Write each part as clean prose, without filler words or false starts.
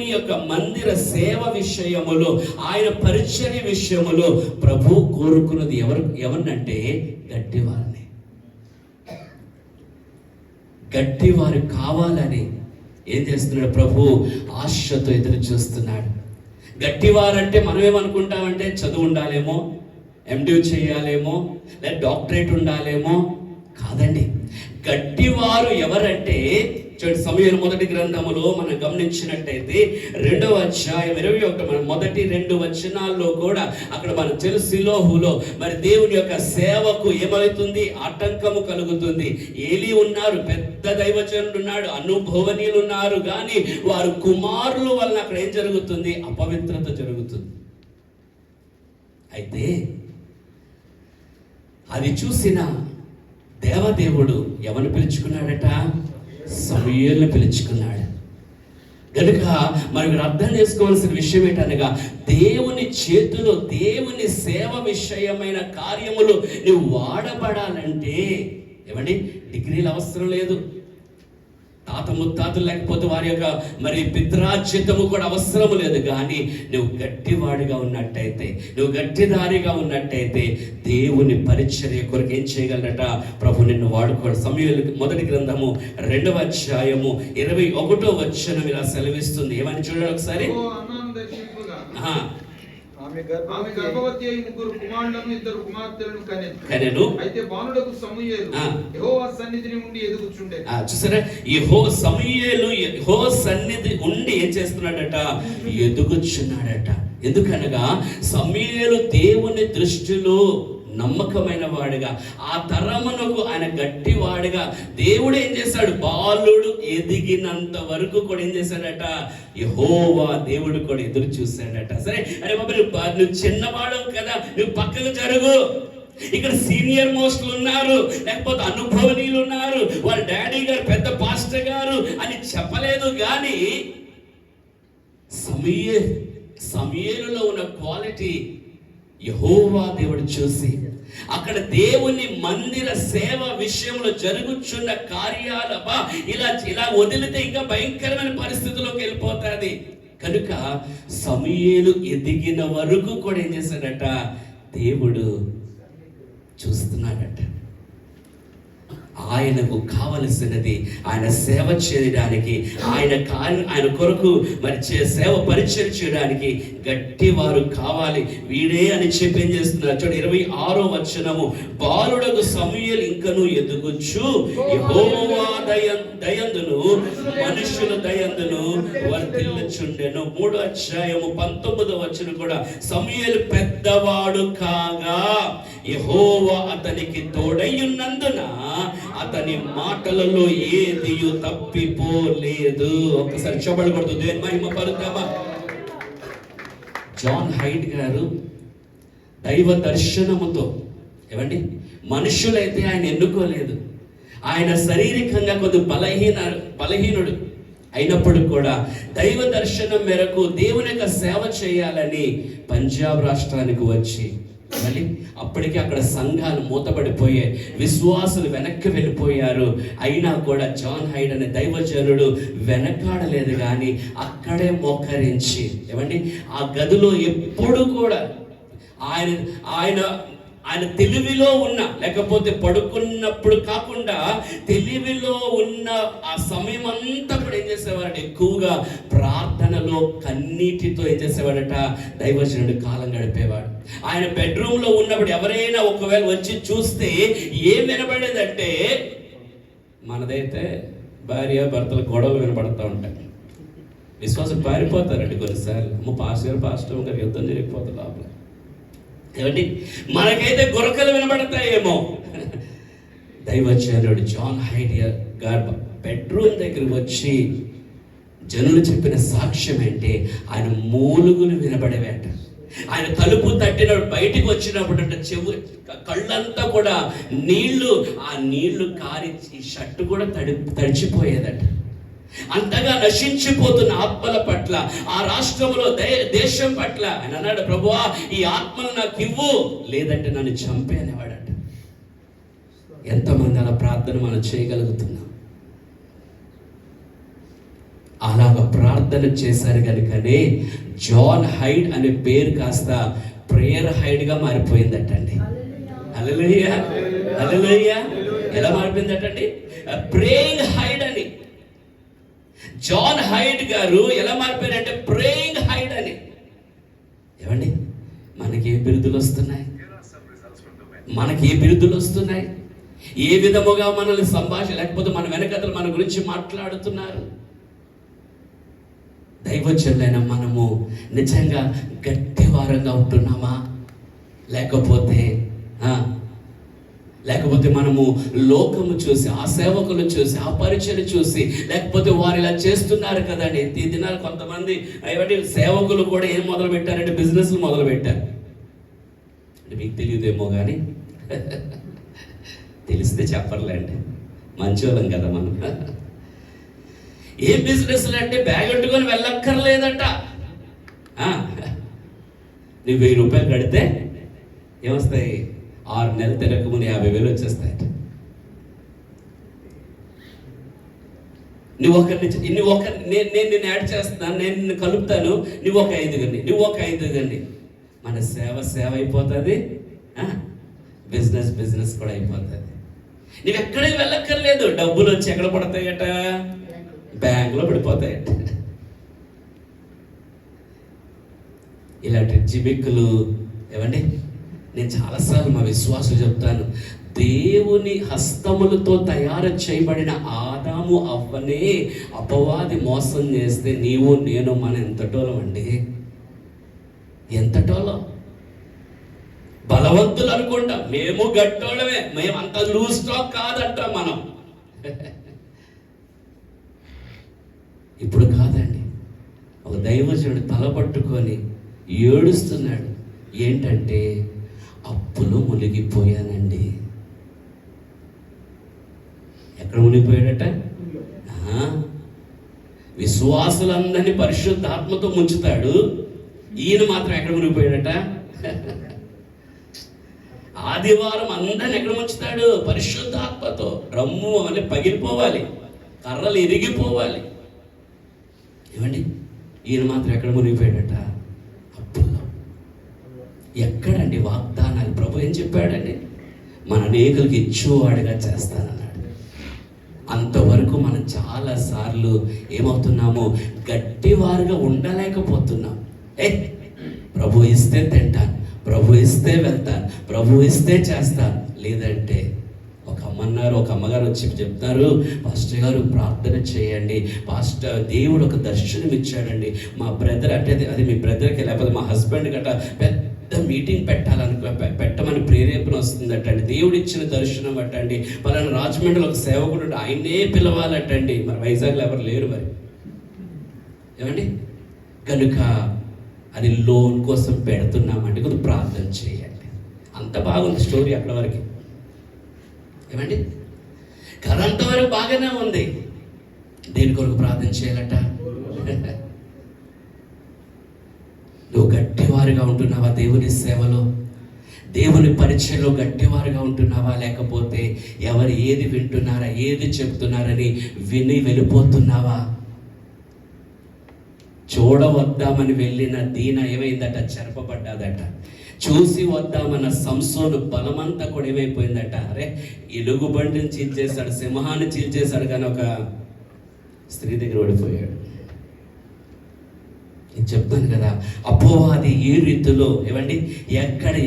దేవుని యొక్క మందిర సేవ విషయములో, ఆయన పరిచర్య విషయములో ప్రభు కోరుకున్నది ఎవరినంటే గట్టివారిని. గట్టివారు కావాలని ఏం చేస్తున్నాడు ప్రభు? ఆశతో ఎదురు చూస్తున్నాడు. గట్టివారంటే మనం ఏమనుకుంటామంటే చదువు ఉండాలేమో, ఎండి చేయాలేమో, లేదా డాక్టరేట్ ఉండాలేమో. కాదండి. గట్టివారు ఎవరంటే చూడండి, సమూయేలు మొదటి గ్రంథములో మనం గమనించినట్టయితే 2వ అధ్యాయం 21 మన మొదటి 2 వచనాల్లో కూడా అక్కడ మనం తెలుసు, సిలోహులో మరి దేవుని యొక్క సేవకు ఏమవుతుంది? ఆటంకము కలుగుతుంది. ఏలీ ఉన్నారు, పెద్ద దైవజనుడు ఉన్నాడు, అనుభవనీయులు ఉన్నారు, కానీ వారు కుమారుల వలన అక్కడ ఏం జరుగుతుంది? అపవిత్రత జరుగుతుంది. అయితే అది చూసిన దేవదేవుడు ఎవరిని పిలుచుకున్నాడట? సమూయేలును పిలుచుకున్నాడు. కనుక మనం ఇక్కడ అర్థం చేసుకోవాల్సిన విషయం ఏంటనగా, దేవుని చేతిలో దేవుని సేవ విషయమైన కార్యములు నువ్వు వాడబడాలంటే ఏమండి, డిగ్రీలు అవసరం లేదు, తాత ముత్తాతలు లేకపోతే వారి యొక్క మరి పిత్రార్జితము కూడా అవసరం లేదు. కానీ నువ్వు గట్టివాడిగా ఉన్నట్టయితే, నువ్వు గట్టిదారిగా ఉన్నట్టయితే దేవుని పరిచర్య కొరకు ఏం చేయగలరట? ప్రభు నిన్ను వాడుకోడు. సమూయేలు మొదటి గ్రంథము 2వ అధ్యాయము 21వ వచనం ఇలా సెలవిస్తుంది. ఏమని చూడండి ఒకసారి. ఆమె గర్భవతి అయి 3 కుమారులను 2 కుమార్తెలను కనెను. అయితే బాలుడకు సమూయేలు యెహోవా సన్నిధిని ఉండి ఎదుగుచుండే. చూసారా, యెహోవా సన్నిధి ఉండి ఏం చేస్తున్నాడట? ఎదుగుచున్నాడట. ఎందుకనగా సమూయేలు దేవుని దృష్టిలో నమ్మకమైన వాడుగా, ఆ తరమునకు ఆయన గట్టివాడుగా దేవుడు ఏం చేశాడు? బాలుడు ఎదిగినంత వరకు కూడా ఏం చేశాడట? యెహోవా దేవుడు కూడా ఎదురు చూశాడట. సరే, అరే బాబు నువ్వు చిన్నవాడు కదా, నువ్వు పక్కకు జరుగు, ఇక్కడ సీనియర్ మోస్ట్లు ఉన్నారు, లేకపోతే అనుభవనీయులు ఉన్నారు, వాళ్ళ డాడీ గారు పెద్ద పాస్టర్ గారు అని చెప్పలేదు. కానీ సమూయేలులో ఉన్న క్వాలిటీ యెహోవా దేవుడు చూసి అక్కడ దేవుని మందిర సేవ విషయంలో జరుగుచున్న కార్యాలపా ఇలా వదిలితే ఇంకా భయంకరమైన పరిస్థితుల్లోకి వెళ్ళిపోతుంది. కనుక సమూయేలు ఎదిగిన వరకు కూడా ఏం చేశాడట? దేవుడు చూస్తున్నాడట. ఆయనకు కావలసినది ఆయన సేవ చేయడానికి, ఆయన కొరకు మరి సేవ పరిచయం చేయడానికి గట్టివారు కావాలి. వీడే అని చెప్పి ఏం చేస్తున్నారు చూడండి, 26వ వచనము. బాలుడకు సమూయేలు ఇంకను ఎదుగుచు యెహోవా దయందును మనుషుల దయందును వర్ధిల్లుచుండెను. 3వ అధ్యాయము 19వ వచనం కూడా, సమూయేలు పెద్దవాడు కాగా యెహోవా అతనికి తోడైయున్నందున అతని మాటలలో ఏదియు తప్పిపోలేదు. ఒకసారి చప్పట్లు కొడుతూ దేవుని మహిమ పరుద్దామా. జాన్ హైట్ గారు దైవ దర్శనముతో, ఏమండి, మనుషులైతే ఆయన ఎన్నుకోలేదు. ఆయన శారీరకంగా కొద్ది బలహీనుడు అయినప్పుడు కూడా దైవ దర్శనం మేరకు దేవుని యొక్క సేవ చేయాలని పంజాబ్ రాష్ట్రానికి వచ్చి, మళ్ళీ అప్పటికే అక్కడ సంఘాలు మూతపడిపోయాయి, విశ్వాసులు వెనక్కి వెళ్ళిపోయారు. అయినా కూడా జాన్ హైడ్ అనే దైవజనుడు వెనకాడలేదు, కానీ అక్కడే మోకరించి, ఏమండి, ఆ గదిలో ఎప్పుడు కూడా ఆయన తెలివిలో ఉన్న, లేకపోతే పడుకున్నప్పుడు కాకుండా తెలివిలో ఉన్న ఆ సమయం అంతా కూడా ఏం చేసేవాడు? ఎక్కువగా ప్రార్థనలో కన్నీటితో ఏం చేసేవాడట? దైవజనుడు కాలం గడిపేవాడు. ఆయన బెడ్రూమ్లో ఉన్నప్పుడు ఎవరైనా ఒకవేళ వచ్చి చూస్తే ఏం వినబడేదంటే, మనదైతే భార్య భర్తల గొడవలు వినపడుతూ ఉంటాయి. విశ్వాసం పారిపోతారండి కొన్నిసార్లు. పాస్టర్ గారు యుద్ధం జరిగిపోతుంది లోపల, ఏమండి, మనకైతే గురకలు వినబడతాయేమో. దైవజనుడు జాన్ హైడ్ గారు బెడ్రూమ్ దగ్గరికి వచ్చి జనులు చెప్పిన సాక్ష్యం ఏంటి? ఆయన మూలుగులు వినబడేవేట. ఆయన తలుపు తట్టినప్పుడు బయటికి వచ్చినప్పుడు అంటే కళ్ళంతా కూడా ఆ నీళ్లు కారి షర్టు కూడా తడిచిపోయేదట. అంతగా నశించిపోతున్న ఆత్మల పట్ల, ఆ రాష్ట్రంలో దేశం పట్ల ఆయన అన్నాడు, ప్రభువా ఈ ఆత్మను నాకు ఇవ్వు, లేదంటే నన్ను చంపే అనేవాడట. ఎంతమంది అలా ప్రార్థన మనం చేయగలుగుతున్నాం? అలాగ ప్రార్థన చేశారు కనుకనే జాన్ హైడ్ అనే పేరు కాస్త ప్రేయర్ హైడ్గా మారిపోయిందటండి. హల్లెలూయా, హల్లెలూయా. ఎలా మారిపోయిందటండి? ప్రేయింగ్ హైడ్ అని. జాన్ హైడ్ గారు ఎలా మారిపోయారంటే ప్రేయింగ్ హైడ్ అని. ఏమండి, మనకి ఏ బిరుదులు వస్తున్నాయి? మనకి ఏ బిరుదులు వస్తున్నాయి? ఏ విధముగా మనల్ని సంభాషణ, లేకపోతే మన వెనకతలు మన గురించి మాట్లాడుతున్నారు? దైవజనులైన మనము నిజంగా గట్టి వారంగా ఉంటున్నామా? లేకపోతే మనము లోకము చూసి, ఆ సేవకులు చూసి, ఆ పరిచయం చూసి, లేకపోతే వారు ఇలా చేస్తున్నారు కదండి. ఈ దినాలు కొంతమంది ఏమంటే సేవకులు కూడా ఏం మొదలు పెట్టారంటే బిజినెస్లు మొదలు పెట్టారు. అంటే మీకు తెలియదేమో కానీ తెలిస్తే చెప్పర్లేండి, మంచోళ్ళం కదా మనం. ఏం బిజినెస్లు అంటే బ్యాగ్ పెట్టుకొని వెళ్ళక్కర్లేదంట. నువ్వు 1000 రూపాయలు కడితే ఏమొస్తాయి? 6 నెలలు తిరగక ముందు 50,000 వచ్చేస్తాయట. నేను నిన్ను యాడ్ చేస్తున్నాను, నేను నిన్ను కలుపుతాను, నువ్వు ఒక 5 గండి. మన సేవ అయిపోతుంది, బిజినెస్ కూడా అయిపోతుంది. నువ్వు ఎక్కడికి వెళ్ళక్కర్లేదు. డబ్బులు వచ్చి ఎక్కడ పడతాయట? బ్యాంకులో పడిపోతాయట. ఇలాంటి జిబిక్కులు ఏమండి, నేను చాలాసార్లు మా విశ్వాసులు చెప్తాను, దేవుని హస్తములతో తయారు చేయబడిన ఆదాము అవ్వనే అపవాది మోసం చేస్తే నీవు నేను మన ఎంతటోళం అండి, ఎంతటోళం. బలవంతులు అనుకుంటాం, మేము గట్టోళమే, మేము అంత లూజ్ స్టాక్ కాదంటాం మనం. ఇప్పుడు కాదండి. ఒక దైవజనుడు తలపట్టుకొని ఏడుస్తున్నాడు. ఏంటంటే, అప్పులో మునిగిపోయానండి. ఎక్కడ మునిగిపోయాడట? విశ్వాసులందరినీ పరిశుద్ధాత్మతో ముంచుతాడు, ఈయన మాత్రం ఎక్కడ మునిగిపోయాడట? ఆదివారం అందరిని ఎక్కడ ముంచుతాడు? పరిశుద్ధాత్మతో. రమ్ము అని పగిలిపోవాలి, కర్రలు ఇరిగిపోవాలి. ఏమండి, ఈయన మాత్రం ఎక్కడ మునిగిపోయాడట? అప్పుల్లో. ఎక్కడండి వాగ్దానాలు? ప్రభు ఏం చెప్పాడండి? మన అనేకులకి ఇచ్చేవాడిగా చేస్తానన్నాడు. అంతవరకు మనం చాలాసార్లు ఏమవుతున్నాము? గట్టివారుగా ఉండలేకపోతున్నాం. ప్రభు ఇస్తే తింటాను, ప్రభు ఇస్తే వెళ్తాను, ప్రభు ఇస్తే చేస్తాను. లేదంటే ఒక అమ్మగారు వచ్చి చెప్తారు, పాస్టర్ గారు ప్రార్థన చేయండి, పాస్టర్ దేవుడు ఒక దర్శనం ఇచ్చాడండి, మా బ్రదర్ అంటే అది మీ బ్రదర్కి లేకపోతే మా హస్బెండ్ గట్రా పెద్ద మీటింగ్ పెట్టమని ప్రేరేపణ వస్తుందటండి. దేవుడు ఇచ్చిన దర్శనం అటండి. పలానా రాజమండ్రిలో ఒక సేవకుడు ఆయనే పిలవాలటండి. మరి వైజాగ్లో ఎవరు లేరు. మరి ఏమండి, కనుక అది లోన్ కోసం పెడుతున్నామండి, కొద్దిగా ప్రార్థన చేయండి. అంత బాగుంది స్టోరీ అక్కడ వరకు. ఏమండి, కథ అంతవరకు బాగానే ఉంది. దేని కొరకు ప్రార్థన చేయాలట? నువ్వు గట్టివారుగా ఉంటున్నావా దేవుని సేవలో, దేవుని పరిచయంలో గట్టివారుగా ఉంటున్నావా? లేకపోతే ఎవరు ఏది వింటున్నారా, ఏది చెప్తున్నారని విని వెళ్ళిపోతున్నావా? చూడవద్దామని వెళ్ళిన దీన ఏమైందట? చెరపబడ్డాదట. చూసి వద్దామన్న సంసోను బలమంతా కూడా ఏమైపోయిందట? అరే, ఎలుగుబంటిని చీల్చేశాడు, సింహాన్ని చీల్చేశాడు, కానీ ఒక స్త్రీ దగ్గర ఓడిపోయాడు. నేను చెప్తాను కదా, అపవాది ఏ రీతిలో ఏమండి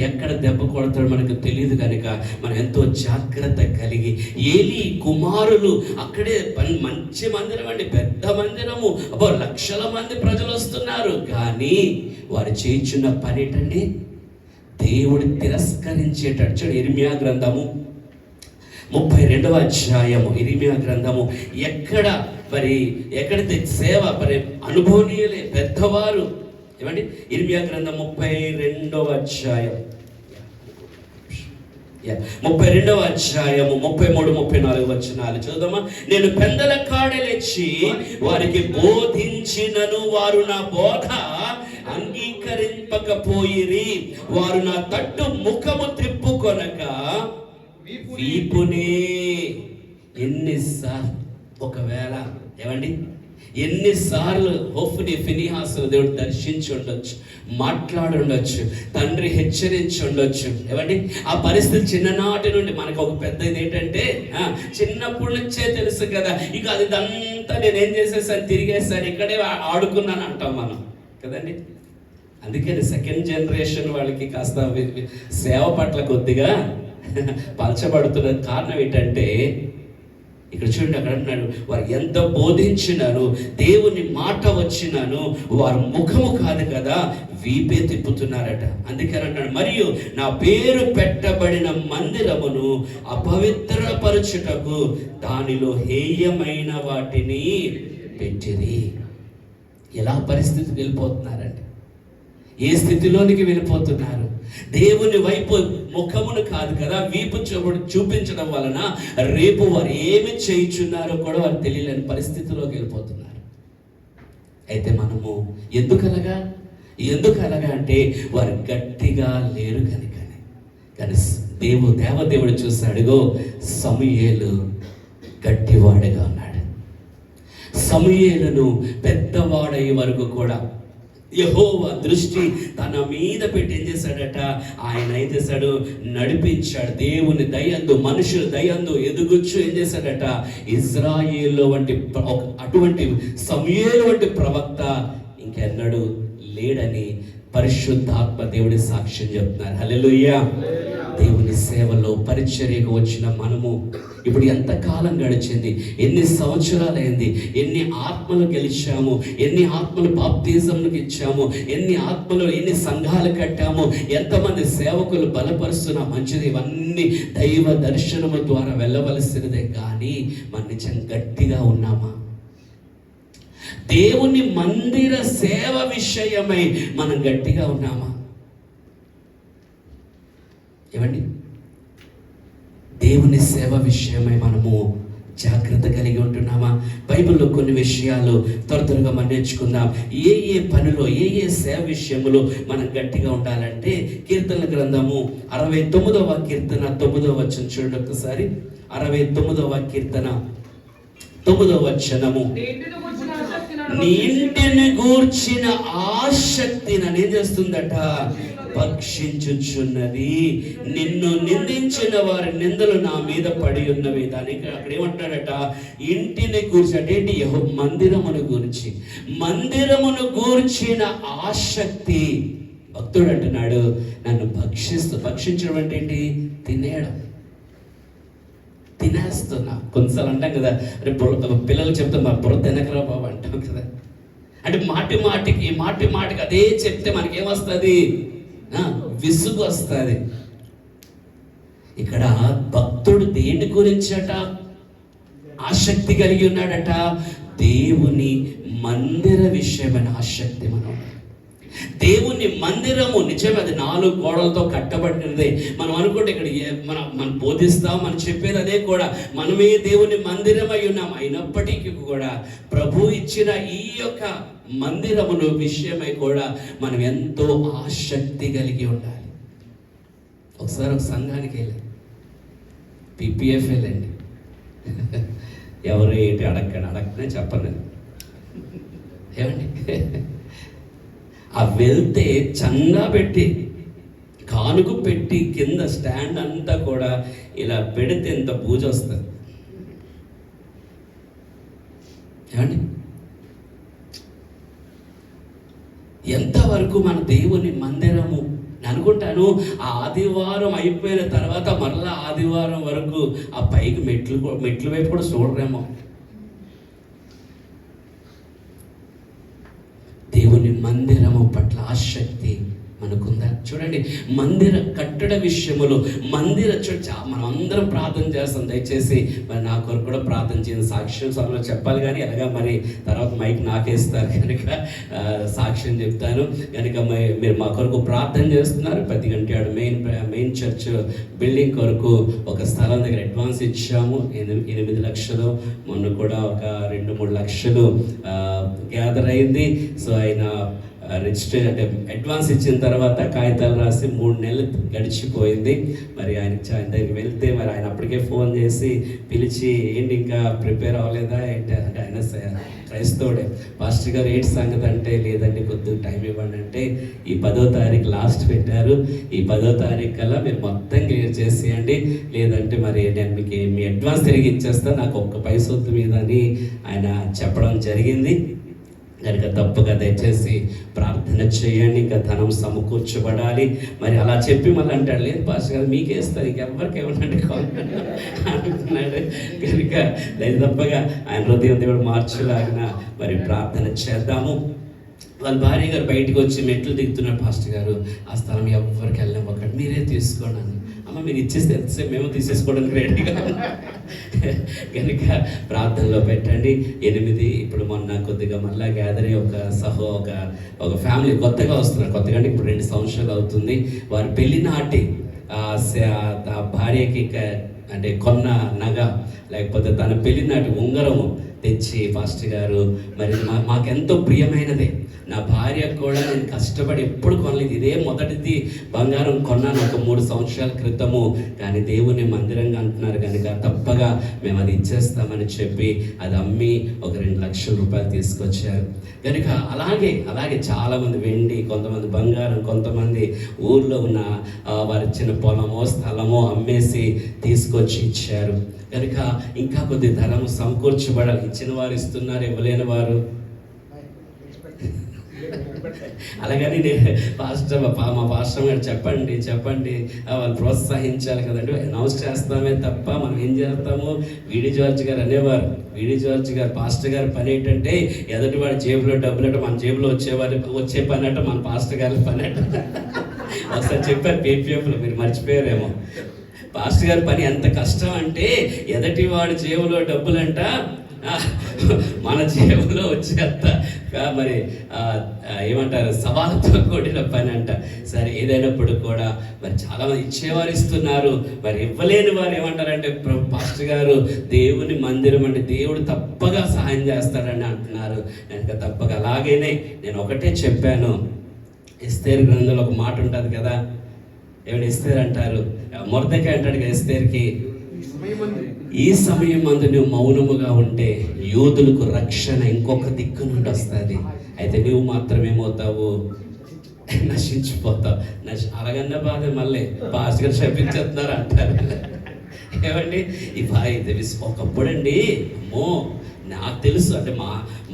ఎక్కడ దెబ్బ కొడతాడో మనకు తెలియదు. కనుక మనం ఎంతో జాగ్రత్త కలిగి, ఏలీ కుమారులు అక్కడే మంచి మందిరం అండి, పెద్ద మందిరము, లక్షల మంది ప్రజలు వస్తున్నారు. కానీ వారు చేయించున్న పని ఏంటండి? దేవుడు తిరస్కరించేటట్టు. ఇర్మియా గ్రంథము 32వ అధ్యాయము, ఇర్మియా గ్రంథము ఎక్కడైతే సేవ మరి అనుభవనీయులే పెద్దవారు. ఏమండి, ఇర్మియా గ్రంథం 32వ అధ్యాయం 32వ అధ్యాయము 33-34 వచనాలు చదువుదామా? నేను పెందల కాడలేచి వారికి బోధించినను వారు నా బోధ అంగీకరింపకపోయిరి. వారు నా తట్టు ముఖము త్రిప్పుకొనక వీపునే. ఎన్నిసార్లు ఒకవేళ ఏమండి ఎన్నిసార్లు హోఫ్ని ఫినిహాసు దేవుడు దర్శించి ఉండొచ్చు, మాట్లాడి ఉండొచ్చు, తండ్రి హెచ్చరించి ఉండొచ్చు. ఏమండి, ఆ పరిస్థితి చిన్ననాటి నుండి మనకు ఒక పెద్ద ఇది ఏంటంటే చిన్నప్పటి నుంచే తెలుసు కదా, ఇక అది ఇదంతా నేనేం చేసేసాను, తిరిగేసాను, ఇక్కడే ఆడుకున్నాను అంటాం మనం కదండి. అందుకని సెకండ్ జనరేషన్ వాళ్ళకి కాస్త సేవ పట్ల కొద్దిగా పలచబడుతున్న కారణం ఏంటంటే, ఇక్కడ చూడండి, అక్కడ అంటున్నాడు, వారు ఎంత బోధించినాను, దేవుని మాట వచ్చినాను, వారు ముఖము కాదు కదా వీపే తిప్పుతున్నారట. అందుకని అంటున్నాడు, మరియు నా పేరు పెట్టబడిన మందిరమును అపవిత్రపరచుటకు దానిలో హేయమైన వాటిని పెట్టిరి. ఎలా పరిస్థితికి వెళ్ళిపోతున్నారండి, ఏ స్థితిలోనికి వెళ్ళిపోతున్నారు? దేవుని వైపు ముఖమును కాదు కదా వీపు చూపించడం వలన రేపు వారు ఏమి చేయుచున్నారో కూడా వారు తెలియలేని పరిస్థితిలోకి వెళ్ళిపోతున్నారు. అయితే మనము ఎందుకలగా అంటే వారు గట్టిగా లేరు కనుకనే. కానీ దేవదేవుడు చూశాడుగో, సమూయేలు గట్టివాడుగా ఉన్నాడు. సమూయేలును పెద్దవాడయ్యే వరకు కూడా యెహోవా దృష్టి తన మీద పెట్టి ఏం చేశాడట, ఆయన ఏం చేశాడు, నడిపించాడు. దేవుని దయందు, మనుషుల దయందు ఎదుగుచ్చు ఏం చేశాడట, ఇజ్రాయేలు వంటి అటువంటి సమూయేలు వంటి ప్రవక్త ఇంకెన్నడూ లేడని పరిశుద్ధాత్మ దేవుడి సాక్ష్యం చెప్తున్నారు. హల్లెలూయా. దేవుని సేవలో పరిచర్యకు వచ్చిన మనము ఇప్పుడు ఎంతకాలం గడిచింది, ఎన్ని సంవత్సరాలైంది, ఎన్ని ఆత్మలు గెలిచాము, ఎన్ని ఆత్మలు బాప్తిజంకి ఇచ్చాము, ఎన్ని సంఘాలు కట్టాము, ఎంతమంది సేవకులు బలపరుస్తున్నా మంచిది. ఇవన్నీ దైవ దర్శనము ద్వారా వెళ్ళవలసినదే. కానీ మన నిజం గట్టిగా ఉన్నామా? దేవుని మందిర సేవ విషయమై మనం గట్టిగా ఉన్నామా? ఏమండి, దేవుని సేవ విషయమై మనము జాగ్రత్త కలిగి ఉంటున్నామా? బైబిల్లో కొన్ని విషయాలు త్వరగా మనం నేర్చుకుందాం. ఏ పనిలో ఏ సేవ విషయంలో మనం గట్టిగా ఉండాలంటే, కీర్తనల గ్రంథము 69వ కీర్తన 9వ వచనం చూడండి ఒకసారి. 69వ కీర్తన 9వ వచనము, నీ ఇంటిని గూర్చిన ఆసక్తి నన్ను ఏం చేస్తుందట, భక్షించుచున్నది. నిన్ను నిందించిన వారి నిందలు నా మీద పడి ఉన్నవి. దానికి అక్కడ ఏమంటాడట, ఇంటిని గూర్చి అంటే మందిరమును మందిరమును గూర్చిన ఆసక్తి. భక్తుడు అంటున్నాడు, నన్ను భక్షించడం అంటే ఏంటి? తినేయడం, తినేస్తున్నా. కొన్నిసార్లు అంటాం కదా, రేపు పిల్లలు చెప్తాం, మా బుర్ర తినకరా బాబు అంటాం కదా. అంటే మాటి మాటికి అదే చెప్తే మనకేమొస్తుంది? విసుగు వస్తుంది. ఇక్కడ భక్తుడు దేని గురించట ఆసక్తి కలిగి ఉన్నాడట? దేవుని మందిర విషయమైన ఆసక్తి. దేవుని మందిరము నిజమే, అది 4 గోడలతో కట్టబడినదే. మనం అనుకుంటే ఇక్కడ మనం బోధిస్తాం, మనం చెప్పేది అదే కూడా, మనమే దేవుని మందిరమై ఉన్నాం. అయినప్పటికీ కూడా ప్రభు ఇచ్చిన ఈ యొక్క మందిరమును విషయమై కూడా మనం ఎంతో ఆసక్తి కలిగి ఉండాలి. ఒకసారి ఒక సంఘానికి వెళ్ళండి, PPF వెళ్ళండి, ఎవరు ఏంటి అడగనే చెప్పండి. ఏమండి, ఆ వెళ్తే చందా పెట్టి కానుక పెట్టి కింద స్టాండ్ అంతా కూడా ఇలా పెడితే ఎంత పూజ వస్తుంది. ఏమండి, ఎంతవరకు మన దేవుని మందిరము అనుకుంటాను. ఆ ఆదివారం అయిపోయిన తర్వాత మరలా ఆదివారం వరకు ఆ పైకి మెట్లు వైపు కూడా చూడరేమో. దేవుని మందిరము పట్ల ఆసక్తి మనకుందా? చూడండి, మందిర కట్టడ విషయములో మనం అందరం ప్రార్థన చేస్తాం. దయచేసి మరి నా కొరకు కూడా ప్రార్థన చేయండి. సాక్ష్యం సమయంలో చెప్పాలి, కానీ ఎలాగా మరి తర్వాత మైక్ నాకేస్తారు కనుక సాక్ష్యం చెప్తాను కనుక మీరు మా కొరకు ప్రార్థన చేస్తున్నారు. 10 గంటల మెయిన్ చర్చ్ బిల్డింగ్ కొరకు ఒక స్థలం దగ్గర అడ్వాన్స్ ఇచ్చాము, 8 లక్షలు. మొన్న కూడా ఒక 2-3 లక్షలు గ్యాదర్ అయింది. సో ఆయన రిజిస్టర్ అంటే అడ్వాన్స్ ఇచ్చిన తర్వాత కాగితాలు రాసి 3 నెలలు గడిచిపోయింది. మరి ఆయన దగ్గరికి వెళ్తే మరి ఆయన అప్పటికే ఫోన్ చేసి పిలిచి ఏంటి ఇంకా ప్రిపేర్ అవ్వలేదా ఏంటి అంటే ఆయన క్రైస్తవుడే. పాస్టర్ గారు ఏంటి సంగతి అంటే లేదండి కొద్దిగా టైం ఇవ్వండి అంటే ఈ 10వ తారీఖు లాస్ట్ పెట్టారు, ఈ 10వ తారీఖు కల్లా మీరు మొత్తం క్లియర్ చేసేయండి, లేదంటే మరి నేను మీకు మీ అడ్వాన్స్ తిరిగి ఇచ్చేస్తా, నాకు ఒక్క పైసొత్తు మీద అని ఆయన చెప్పడం జరిగింది. కనుక తప్పగా దయచేసి ప్రార్థన చేయండి, ఇంకా ధనం సమకూర్చబడాలి. మరి అలా చెప్పి మళ్ళీ అంటాడు లేదు పాస్టర్ గారు మీకే ఇస్తారు ఇంకెవ్వరికి ఏమన్నాడు అంటున్నాడు. కనుక లేదు తప్పగా ఆయన హృదయం దేవుడు మార్చలాగిన మరి ప్రార్థన చేద్దాము. వాళ్ళ భార్య గారు బయటకు వచ్చి మెట్లు దిగుతున్నారు, పాస్టర్ గారు ఆ స్థలం ఎవరికి వెళ్ళివ్వకండి మీరే తీసుకోండి అని. అమ్మ మీరు ఇచ్చేస్తే ఎంతసేపు మేము తీసేసుకోవడానికి రెడీగా కనుక ప్రార్థనలో పెట్టండి. 8 ఇప్పుడు మొన్న కొద్దిగా మళ్ళా గ్యాదర్ అయ్యి ఒక ఫ్యామిలీ కొత్తగా వస్తున్నారు, కొత్తగా అంటే ఇప్పుడు 2 సంవత్సరాలు అవుతుంది. వారి పెళ్లి నాటి భార్యకి అంటే కొన్న నగ లేకపోతే తన పెళ్లి నాటి ఉంగరము తెచ్చి పాస్టర్ గారు మరి మాకెంతో ప్రియమైనదే, నా భార్య కూడా నేను కష్టపడి ఎప్పుడు కొనలేదు, ఇదే మొదటిది బంగారం కొన్నాను ఒక 3 సంవత్సరాల క్రితము, కానీ దేవుని మందిరంగా అంటున్నారు కనుక తప్పగా మేము అది ఇచ్చేస్తామని చెప్పి అది అమ్మి ఒక 2 లక్షల రూపాయలు తీసుకొచ్చారు. కనుక అలాగే చాలామంది వెండి, కొంతమంది బంగారం, కొంతమంది ఊర్లో ఉన్న వారి చిన్న పొలమో స్థలమో అమ్మేసి తీసుకొచ్చి ఇచ్చారు. కనుక ఇంకా కొద్ది ధనము సమకూర్చబడాలి. ఇచ్చిన వారు ఇస్తున్నారు, ఇవ్వలేని వారు అలాగని మా పాస్టర్ గారు చెప్పండి వాళ్ళు ప్రోత్సహించాలి కదండి. అనౌన్స్ చేస్తామే తప్ప మనం ఏం చేస్తాము. వీడి జార్జ్ గారు అనేవారు, పాస్టర్ గారి పని ఏంటంటే ఎదుటివాడి జేబులో డబ్బులు అంటే మన జేబులో వచ్చే పని అంటే మన పాస్టర్ గారి పని అంటే ఒకసారి చెప్పారు పేపీఎఫ్లో, మీరు మర్చిపోయారేమో. పాస్టర్ గారి పని ఎంత కష్టం అంటే ఎదటివాడి జేబులో డబ్బులంట మన జేబులో వచ్చేంత మరి ఏమంటారు సవాలుతో కూడిన పని అంట. సరే ఏదైనప్పుడు కూడా మరి చాలామంది ఇచ్చేవారు ఇస్తున్నారు, మరి ఇవ్వలేని వారు ఏమంటారంటే పాస్టర్ గారు దేవుని మందిరం అంటే దేవుడు తప్పగా సహాయం చేస్తాడని అంటున్నారు. కనుక తప్పగా అలాగేనే నేను ఒకటే చెప్పాను, ఎస్తేరు గ్రంథంలో ఒక మాట ఉంటుంది కదా, ఏమైనా ఎస్తేరు అంటారు, మొర్దెకాయ్ అంటాడు కదా ఎస్తేరుకి, ఈ సమయం మందు నువ్వు మౌనముగా ఉంటే యోధులకు రక్షణ ఇంకొక దిక్కు నుండి వస్తుంది, అయితే నువ్వు మాత్రం ఏమవుతావు నశించిపోతావు. అలాగన్న బాధ మళ్ళీ పాస్టర్ గారు శపించేస్తున్నారు అంటారు. ఏమండి ఒకప్పుడండి అమ్మో నాకు తెలుసు అంటే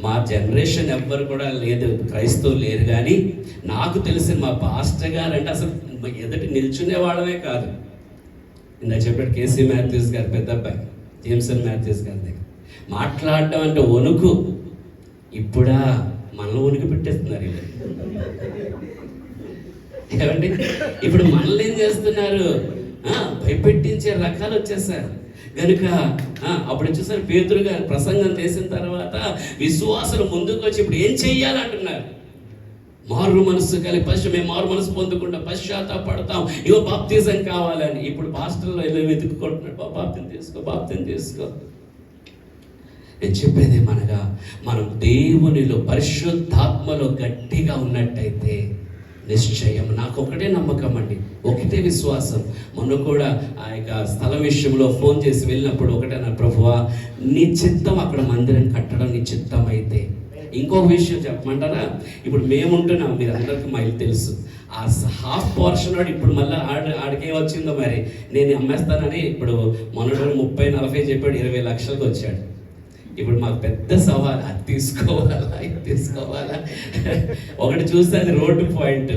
మా జనరేషన్ ఎవ్వరు కూడా లేదు, క్రైస్తవులు లేరు, కానీ నాకు తెలిసిన మా పాస్టర్ గారు అంటే అసలు ఎదుటి నిల్చునే వాళ్ళమే కాదు. ఇందాక చెప్పాడు కేసీ మాథ్యూస్ గారు పెద్ద అబ్బాయి జేమ్సన్ మాథ్యూస్ గారి దగ్గర మాట్లాడడం అంటే వణుకు, ఇప్పుడా మనల్ని వణుకు పెట్టేస్తున్నారు. ఏమండి ఇప్పుడు మనల్ని ఏం చేస్తున్నారు, భయపెట్టించే రకాలు వచ్చేసారు. కనుక అప్పుడు వచ్చేసరి పేతురు గారు ప్రసంగం చేసిన తర్వాత విశ్వాసులు ముందుకు వచ్చి ఇప్పుడు ఏం చెయ్యాలంటున్నారు, మారు మనసు కలిపి మేము మారు మనసు పొందుకుంటాం, పశ్చాత్తాపడతాం, ఇగో బాప్తిజం కావాలని. ఇప్పుడు పాస్టర్లో వెళ్ళి వెతుక్కుంటున్నాడు, బాప్తిజం తీసుకో. నేను చెప్పేది మనగా మనం దేవునిలో పరిశుద్ధాత్మలో గట్టిగా ఉన్నట్టయితే నిశ్చయం, నాకు ఒకటే నమ్మకం అండి, ఒకటే విశ్వాసం. మొన్న కూడా ఆ యొక్క స్థలం విషయంలో ఫోన్ చేసి వెళ్ళినప్పుడు ఒకటే నా ప్రభువా నీ చిత్తం అక్కడ మందిరం కట్టడం నీ చిత్తం అయితే. ఇంకొక విషయం చెప్పమంటారా, ఇప్పుడు మేముంటున్నాం, మీరు అందరికీ మా ఇల్లు తెలుసు, ఆ హాఫ్ పోర్షన్ వాడు ఇప్పుడు మళ్ళీ ఆడికే వచ్చిందో మరి నేను అమ్మేస్తానని ఇప్పుడు మొన్నటి 30-40 చెప్పాడు, 20 లక్షలకు వచ్చాడు. ఇప్పుడు మాకు పెద్ద సవాల్, అది తీసుకోవాలా ఇది తీసుకోవాలా. ఒకటి చూస్తే అది రోడ్డు పాయింట్,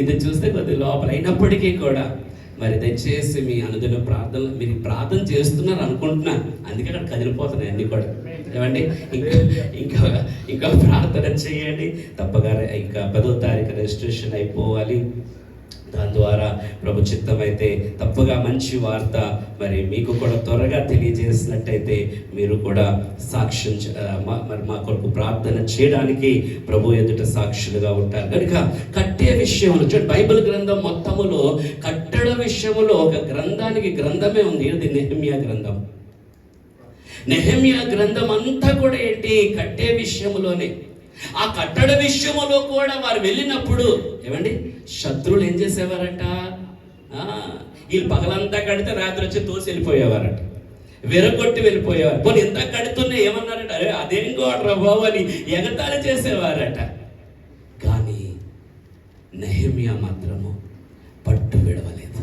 ఇది చూస్తే కొద్ది లోపల. అయినప్పటికీ కూడా మరి దయచేసి మీ అనుదిన ప్రార్థన మీరు ప్రార్థన చేస్తున్నారు అనుకుంటున్నాను, అందుకే అక్కడ కదిలిపోతున్నాయి అన్నీ కూడా. ఏమండి ఇంకా ప్రార్థన చేయండి తప్పగా. ఇంకా 10వ తారీఖు రిజిస్ట్రేషన్ అయిపోవాలి, దాని ద్వారా ప్రభు చిత్తమైతే తప్పగా మంచి వార్త మరి మీకు కూడా త్వరగా తెలియజేసినట్టయితే మీరు కూడా సాక్ష్యం మరి మా కొరకు ప్రార్థన చేయడానికి ప్రభు ఎదుట సాక్షులుగా ఉంటారు. కనుక కట్టే విషయంలో చూడండి, బైబిల్ గ్రంథం మొత్తములో కట్టడం విషయంలో ఒక గ్రంథమే ఉంది, ఇది నెహెమ్యా గ్రంథం. నెహెమ్యా గ్రంథం అంతా కూడా ఏంటి, కట్టే విషయంలోనే. ఆ కట్టడ విషయంలో కూడా వారు వెళ్ళినప్పుడు ఏమండి శత్రువులు ఏం చేసేవారట, వీళ్ళు పగలంతా కడితే రాత్రి వచ్చి తోసి వెళ్ళిపోయేవారట, విరగొట్టి వెళ్ళిపోయేవారు. పోనీ ఎంత కడుతున్నా ఏమన్నారట, అరే అదేం గోడరా బాబు అని ఎగతాళి చేసేవారట. కానీ నెహెమ్యా మాత్రము పట్టు విడవలేదు.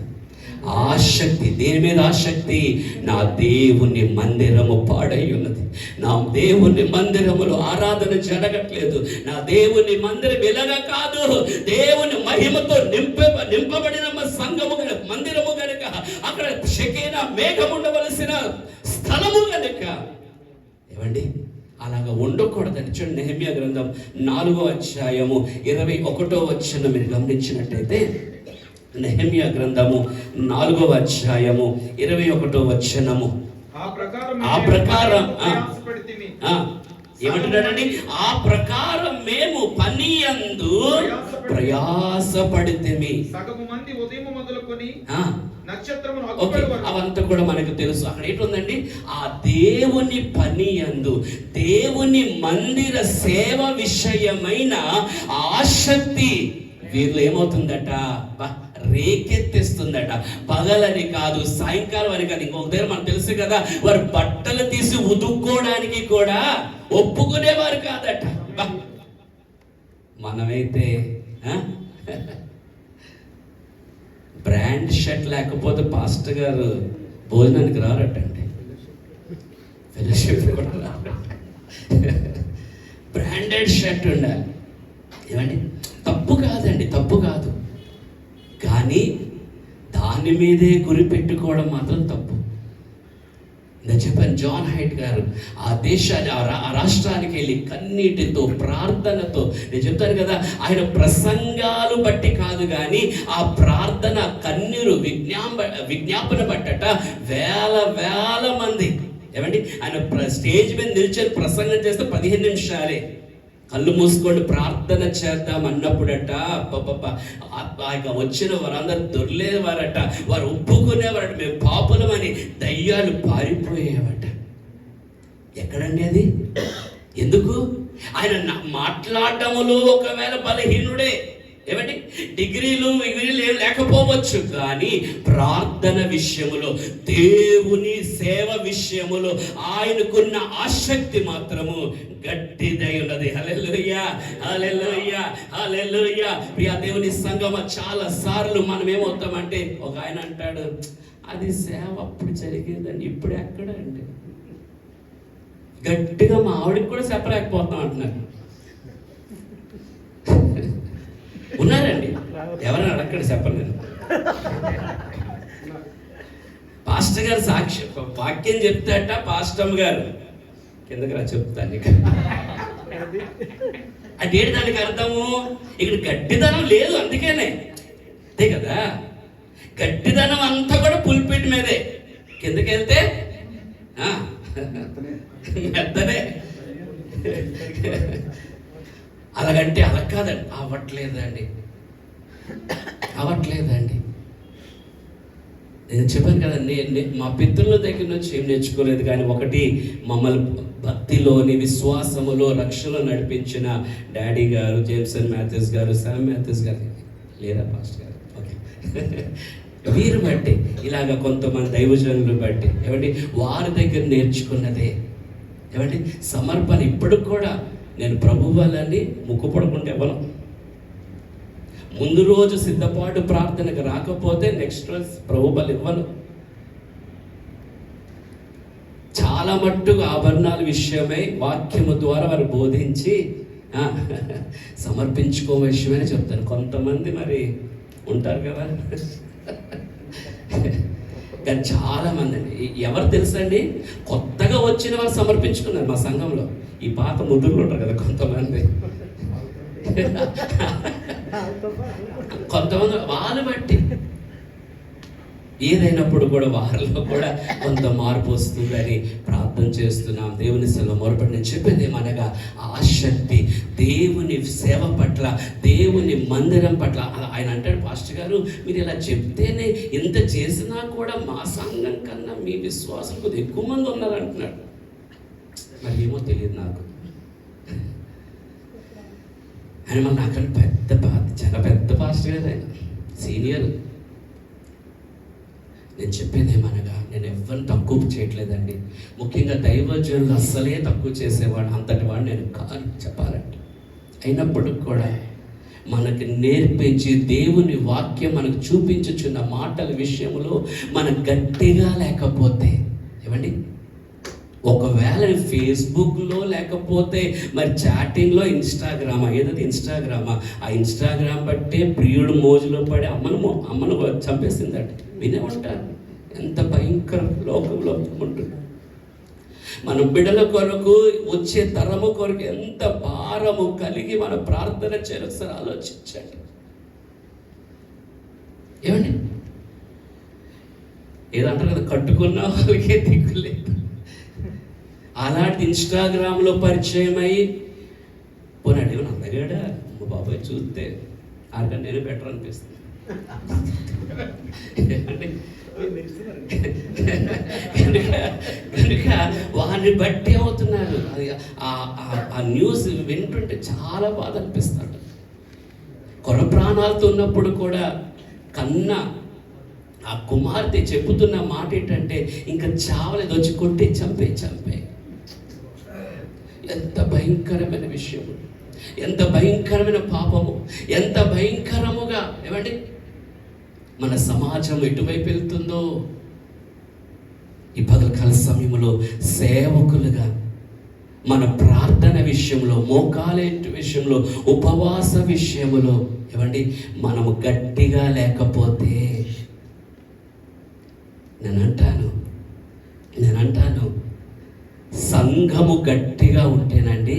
ఆసక్తి, దేని మీద ఆసక్తి? నా దేవుని మందిరము పాడై ఉన్నది, నా దేవుని మందిరములో ఆరాధన జరగట్లేదు, నా దేవుని మందిరం ఇలాగా కాదు, దేవుని మహిమతో నింపబడిన సంఘము మందిరము గనుక, అక్కడ షెకేనా మేఘం ఉండవలసిన స్థలము గనుక ఏమండి అలాగా ఉండకూడదని. చూడండి నెహెమ్యా గ్రంథం 4వ అధ్యాయము 21వ వచనం మీరు గమనించినట్టయితే, నెహెమ్యా గ్రంథము 4వ అధ్యాయము 21వ వచనము. ఆ ప్రకారం ఏమంటున్నాడండి, ఆ ప్రకారం మేము పని యందు ప్రయాసపడితిమి. సగము మంది ఉదయం మొదలుకొని నక్షత్రమును అవంతా కూడా మనకు తెలుసు. అక్కడ ఏంటుందండి, ఆ దేవుని పని యందు, దేవుని మందిర సేవ విషయమైన ఆసక్తి వీళ్ళు ఏమవుతుందట, రేకెత్తిస్తుందట. పగలని కాదు, సాయంకాలం అని కాదు. ఇంకొక దగ్గర మనకు తెలుసు కదా, వారు బట్టలు తీసి ఉతుక్కోవడానికి కూడా ఒప్పుకునేవారు కాదట. మనమైతే బ్రాండ్ షర్ట్ లేకపోతే పాస్టర్ గారు భోజనానికి రారటండి, ఫెలోషిప్ కూడా రారట. బ్రాండెడ్ షర్ట్ ఉండాలి. ఏమండి తప్పు కాదండి, తప్పు కాదు. కానీ దాని మీదే గురి పెట్టుకోవడం మాత్రం తప్పు. నేను చెప్పాను, జాన్ హైట్ గారు ఆ దేశాన్ని, ఆ రాష్ట్రానికి వెళ్ళి కన్నీటితో, ప్రార్థనతో, నేను చెప్తాను కదా, ఆయన ప్రసంగాలు బట్టి కాదు కానీ ఆ ప్రార్థన కన్నీరు విజ్ఞాపన బట్టట వేల మంది ఏమండి ఆయన స్టేజ్ మీద నిల్చొని ప్రసంగం చేస్తే 15 నిమిషాలే. కళ్ళు మూసుకొని ప్రార్థన చేద్దాం అన్నప్పుడట వచ్చిన వారందరూ దొర్లేవారట, వారు ఒప్పుకునేవారట, మేము పాపులమని. దయ్యాలు పారిపోయేవట. ఎక్కడండి అది? ఎందుకు? ఆయన మాట్లాడటములో ఒకవేళ బలహీనుడే, ఏమండి డిగ్రీలు ఏం లేకపోవచ్చు, కానీ ప్రార్థన విషయములో, దేవుని సేవ విషయములో ఆయనకున్న ఆసక్తి మాత్రము గట్టిదై ఉన్నది. హల్లెలూయా, హల్లెలూయా, హల్లెలూయా. ప్రియ దేవుని సంగమ, చాలా సార్లు మనం ఏమవుతామంటే, ఒక ఆయన అంటాడు, అది సేవ అప్పుడు జరిగేదండి, ఇప్పుడు ఎక్కడ అంటే గట్టిగా మా ఆవిడకి కూడా చెప్పలేకపోతాం అంటున్నారు. ఉన్నారండి, ఎవరైనా అడగండి, చెప్పలేదు. పాస్టర్ గారు సాక్షి వాక్యం చెప్తాట, పాస్టమ్ గారు కిందకి రా చెప్తాను ఇక. అదేంటి దానికి అర్థము? ఇక్కడ గట్టిదనం లేదు, అందుకేనే అంతే కదా. గట్టిదనం అంతా కూడా పుల్పిట్ మీదే, కిందకి వెళ్తే మెత్తనే. అలాగంటే అలా కాదండి, అవ్వట్లేదండి. నేను చెప్పాను కదా, మా పితృల దగ్గర నుంచి ఏం నేర్చుకోలేదు, కానీ ఒకటి మమ్మల్ని భక్తిలోని, విశ్వాసములో, రక్షణలో నడిపించిన డాడీ గారు, జేమ్సన్ మాథ్యూస్ గారు, శామ్ మాథ్యూస్ గారు లేదా పాస్టర్ గారు, ఓకే, వీరు బట్టి ఇలాగ కొంతమంది దైవజనులు బట్టి ఏమండి వారి దగ్గర నేర్చుకున్నదే ఏమండి సమర్పణ. ఇప్పటికి కూడా నేను ప్రభు వాళ్ళని ముక్కుపడకుండా ఇవ్వను. ముందు రోజు సిద్ధపాటు ప్రార్థనకు రాకపోతే నెక్స్ట్ రోజు ప్రభు బలి ఇవ్వను. చాలా మట్టుగా ఆభరణాల విషయమై వాక్యము ద్వారా వారు బోధించి సమర్పించుకో విషయమని చెప్తాను. కొంతమంది మరి ఉంటారు కదా, కానీ చాలా మంది అండి, ఎవరు తెలుసండి, కొత్తగా వచ్చిన వారు సమర్పించుకున్నారు మా సంఘంలో. ఈ పాత ముద్దులు ఉంటారు కదా కొంతమంది వాళ్ళు బట్టి ఏదైనప్పుడు కూడా వారిలో కూడా కొంత మార్పు వస్తుందని ప్రార్థన చేస్తున్నాం. దేవుని సెలవు మొరపడి నేను చెప్పేది ఏమనగా, ఆసక్తి దేవుని సేవ పట్ల, దేవుని మందిరం పట్ల. ఆయన అంటాడు, పాస్టర్ గారు మీరు ఇలా చెప్తేనే ఇంత చేసినా కూడా మా సంఘం కన్నా మీ విశ్వాసం కొద్దిగా ఎక్కువ మంది ఉన్నారు అంటున్నాడు. మరి ఏమో తెలియదు నాకు. ఆయన మన నాకన్నా చాలా పెద్ద పాస్టర్ కదా, ఆయన సీనియర్. నేను చెప్పేది ఏమనగా, నేను ఎవరిని తక్కువ చేయట్లేదండి. ముఖ్యంగా దైవజనులు అస్సలే తక్కువ చేసేవాడు, అంతటి వాడు నేను కాదు చెప్పాలంటే. అయినప్పటికి కూడా మనకి నేర్పించి దేవుని వాక్యం మనకు చూపించుచున్న మాటల విషయంలో మనం గట్టిగా లేకపోతే, ఏమండి, ఒకవేళ ఫేస్బుక్లో లేకపోతే మరి చాటింగ్లో ఏదైతే ఇన్స్టాగ్రామా, ఆ ఇన్స్టాగ్రామ్ బట్టే ప్రియుడు మోజులో పడి అమ్మను చంపేసిందట. వినే ఉంటారు ఎంత భయంకర లోకంలో ఉంటుంది. మన బిడ్డల కొరకు, వచ్చే తరము కొరకు ఎంత భారము కలిగి మన ప్రార్థన చేయాలి, ఒకసారి ఆలోచించండి. ఏమండి, ఏదంటారు కదా, కట్టుకున్న వాళ్ళకే దిక్కులేదు. అలాంటి ఇన్స్టాగ్రామ్లో పరిచయం అయ్యి పోనాడు ఏమన్నా అందగాడా, మా బాబాయ్ చూస్తే ఆడికన్నా నేను బెటర్ అనిపిస్తుంది. కనుక వారిని బట్టి అవుతున్నారు. అది ఆ న్యూస్ వింటుంటే చాలా బాధ అనిపిస్తాడు. కొర ప్రాణాలతో ఉన్నప్పుడు కూడా కన్నా ఆ కుమార్తె చెబుతున్న మాట ఏంటంటే, ఇంకా చావలేదు, వచ్చి కొట్టి చంపే. ఎంత భయంకరమైన విషయము, ఎంత భయంకరమైన పాపము, ఎంత భయంకరముగా ఏమండి మన సమాజం ఎటువైపు వెళ్తుందో. ఈ పగలకాల సమయంలో సేవకులుగా మన ప్రార్థన విషయంలో, మోకాలేంటి విషయంలో, ఉపవాస విషయంలో ఏమండి మనము గట్టిగా లేకపోతే, నేనంటాను సంఘము గట్టిగా ఉంటేనండి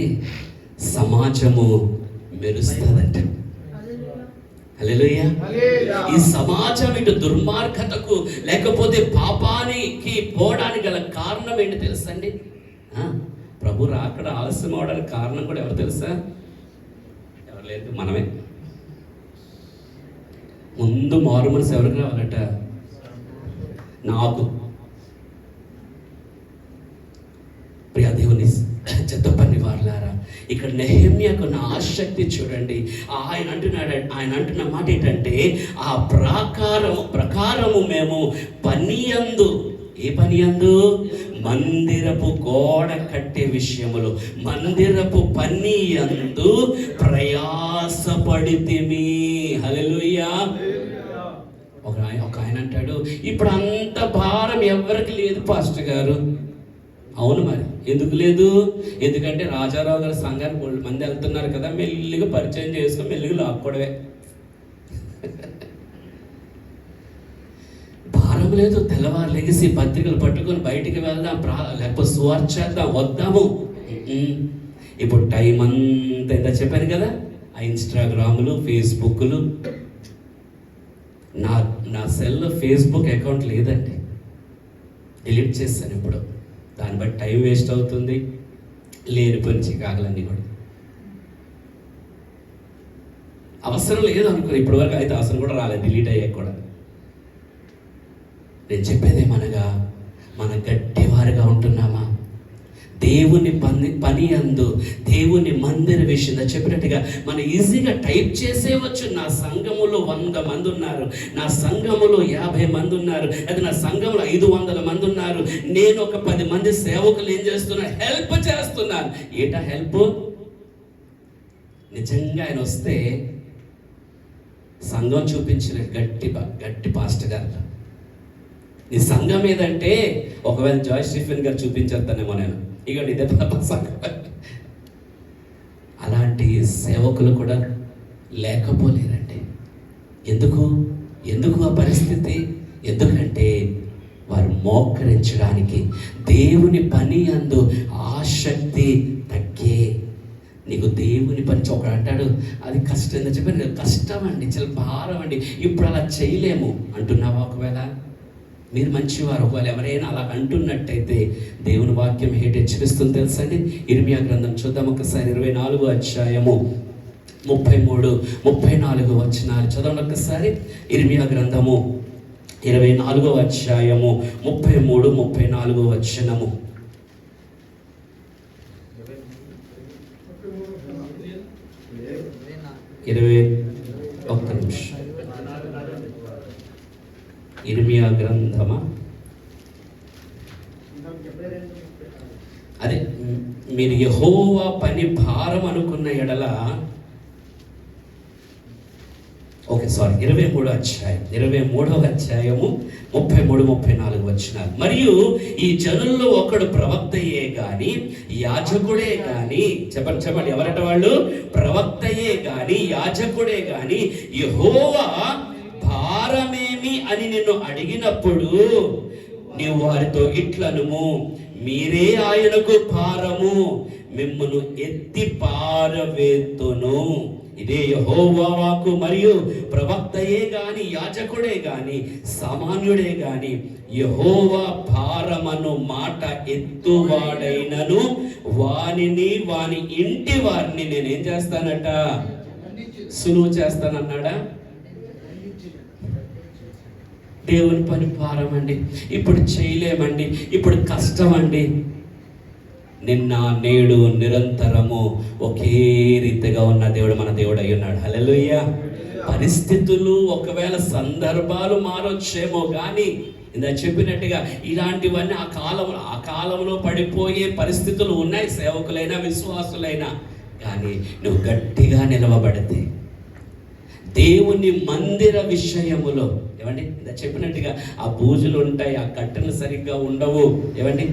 సమాజము మెరుస్తుందంట. హల్లెలూయా. ఈ సమాజం ఇటు దుర్మార్గతకు లేకపోతే పాపానికి పోవడానికి గల కారణం ఏంటి తెలుసండి? ప్రభు రాకడ ఆలస్యం అవడానికి కారణం కూడా ఎవరు తెలుసా? ఎవరు లేదు, మనమే. ముందు మారు మనసు ఎవరికి రావాలట? నాకు. ప్రియ దేవుని చెత్త పని వారులారా, ఇక్కడ నెహెమ్యాకు నా ఆసక్తి చూడండి. ఆయన అంటున్న మాట ఏంటంటే, ఆ ప్రకారము మేము పనియందు, ఏ పనియందు? మందిరపు గోడ కట్టే విషయములో, మందిరపు పనియందు ప్రయాసపడితిమి. హల్లెలూయా. ఒక ఆయన అంటాడు, ఇప్పుడు అంత భారం ఎవరికి లేదు పాస్టర్ గారు. అవును, మరి ఎందుకు లేదు? ఎందుకంటే రాజారావు గారి సంఘానికి 100 మంది వెళ్తున్నారు కదా, మెల్లిగా పరిచయం చేసుకుని మెల్లిగా లాక్కోవడమే. భారం లేదు. తెల్లవారు లెగిసి పత్రికలు పట్టుకొని బయటికి వెళ్దాం, లేకపోతే సువార్త చేద్దాం, వద్దాము. ఇప్పుడు టైం అంతా ఎంత చెప్పాను కదా, ఆ ఇన్స్టాగ్రాములు, ఫేస్బుక్లు. నా సెల్లో ఫేస్బుక్ అకౌంట్ లేదండి, డిలీట్ చేస్తాను ఇప్పుడు. దాన్ని బట్టి టైం వేస్ట్ అవుతుంది, లేనిపోయిన చికాకులన్నీ కూడా. అవసరం లేదు అనుకో, ఇప్పటివరకు అయితే అవసరం కూడా రాలేదు, డిలీట్ అయ్యాక కూడా. నేను చెప్పేదేమనగా, మన గట్టివారుగా ఉంటున్నామా? దేవుని పని అందు, దేవుని మందిర విషయంలో చెప్పినట్టుగా మనం ఈజీగా టైప్ చేసేవచ్చు. నా సంఘములో 100 మంది ఉన్నారు, నా సంఘములో 50 మంది ఉన్నారు, లేదా నా సంఘంలో 500 మంది ఉన్నారు. నేను ఒక 10 మంది సేవకులు ఏం చేస్తున్నాను? హెల్ప్ చేస్తున్నాను. ఏటా హెల్ప్? నిజంగా ఆయన వస్తే సంఘం చూపించిన గట్టి పాస్టర్ గారు. నీ సంఘం ఏదంటే, ఒకవేళ జాయ్ స్టీఫెన్ గారు చూపించేస్తానేమో నేను, ఇక ఇదే సంఘం. అలాంటి సేవకులు కూడా లేకపోలేరండి. ఎందుకు ఆ పరిస్థితి? ఎందుకంటే వారు మోకరించడానికి, దేవుని పని అందు ఆసక్తి తగ్గే. నీకు దేవుని పని ఒకడు అంటాడు, అది కష్టం అని చెప్పి, కష్టం అండి, చాలా భారం అండి, ఇప్పుడు అలా చేయలేము అంటున్నావా? ఒకవేళ మీరు మంచివారు, ఒకవేళ ఎవరైనా అలా అంటున్నట్టయితే దేవుని వాక్యం ఏంటి హెచ్చరిస్తుంది తెలుసండి? ఇర్మియా గ్రంథం చూద్దాం ఒకసారి. 24వ అధ్యాయము 33-34 వచనాలు చదవండి ఒకసారి. ఇర్మియా గ్రంథము 24వ అధ్యాయము 33-34 వచనము. ఒక్క నిమిషం. ఇర్మియా గ్రంథమా? అదే, మీరు యెహోవా పని భారం అనుకున్న ఎడల, ఓకే సారీ, 23వ అధ్యాయము 33-34 వచనాలు. మరియు ఈ జనుల్లో ఒకడు ప్రవక్తయే గాని యాజకుడే గాని, చెప్పండి ఎవరట వాళ్ళు? ప్రవక్తయే గాని యాజకుడే గాని యెహోవా భారమేమి అని నిన్ను అడిగినప్పుడు నీవు వారితో ఇట్లనుము, మీరే ఆయనకు భారము, మిమ్మును ఎత్తి పారవేతును. ఇదే యెహోవా వాక్కు. మరియు ప్రవక్తయే గాని యాజకుడే గాని సామాన్యుడే గాని యెహోవా భారమను మాట ఎత్తువాడైనను వాని ఇంటి వారిని నేనేం చేస్తానట? సులువు చేస్తానన్నాడా? దేవుని పని భారం అండి, ఇప్పుడు చేయలేమండి, ఇప్పుడు కష్టం అండి. నిన్న నేడు నిరంతరము ఒకే రీతిగా ఉన్న దేవుడు మన దేవుడు అయి ఉన్నాడు. హల్లెలూయా. పరిస్థితులు ఒకవేళ సందర్భాలు మారొచ్చేమో కానీ ఇందా చెప్పినట్టుగా ఇలాంటివన్నీ ఆ కాలంలో పడిపోయే పరిస్థితులు ఉన్నాయి, సేవకులైనా విశ్వాసులైనా. కానీ నువ్వు గట్టిగా నిలవబడితే దేవుని మందిర విషయములో, ఏమండి ఇందా చెప్పినట్టుగా ఆ బూజులు ఉంటాయి, ఆ కట్టెలు సరిగ్గా ఉండవు, ఏమండి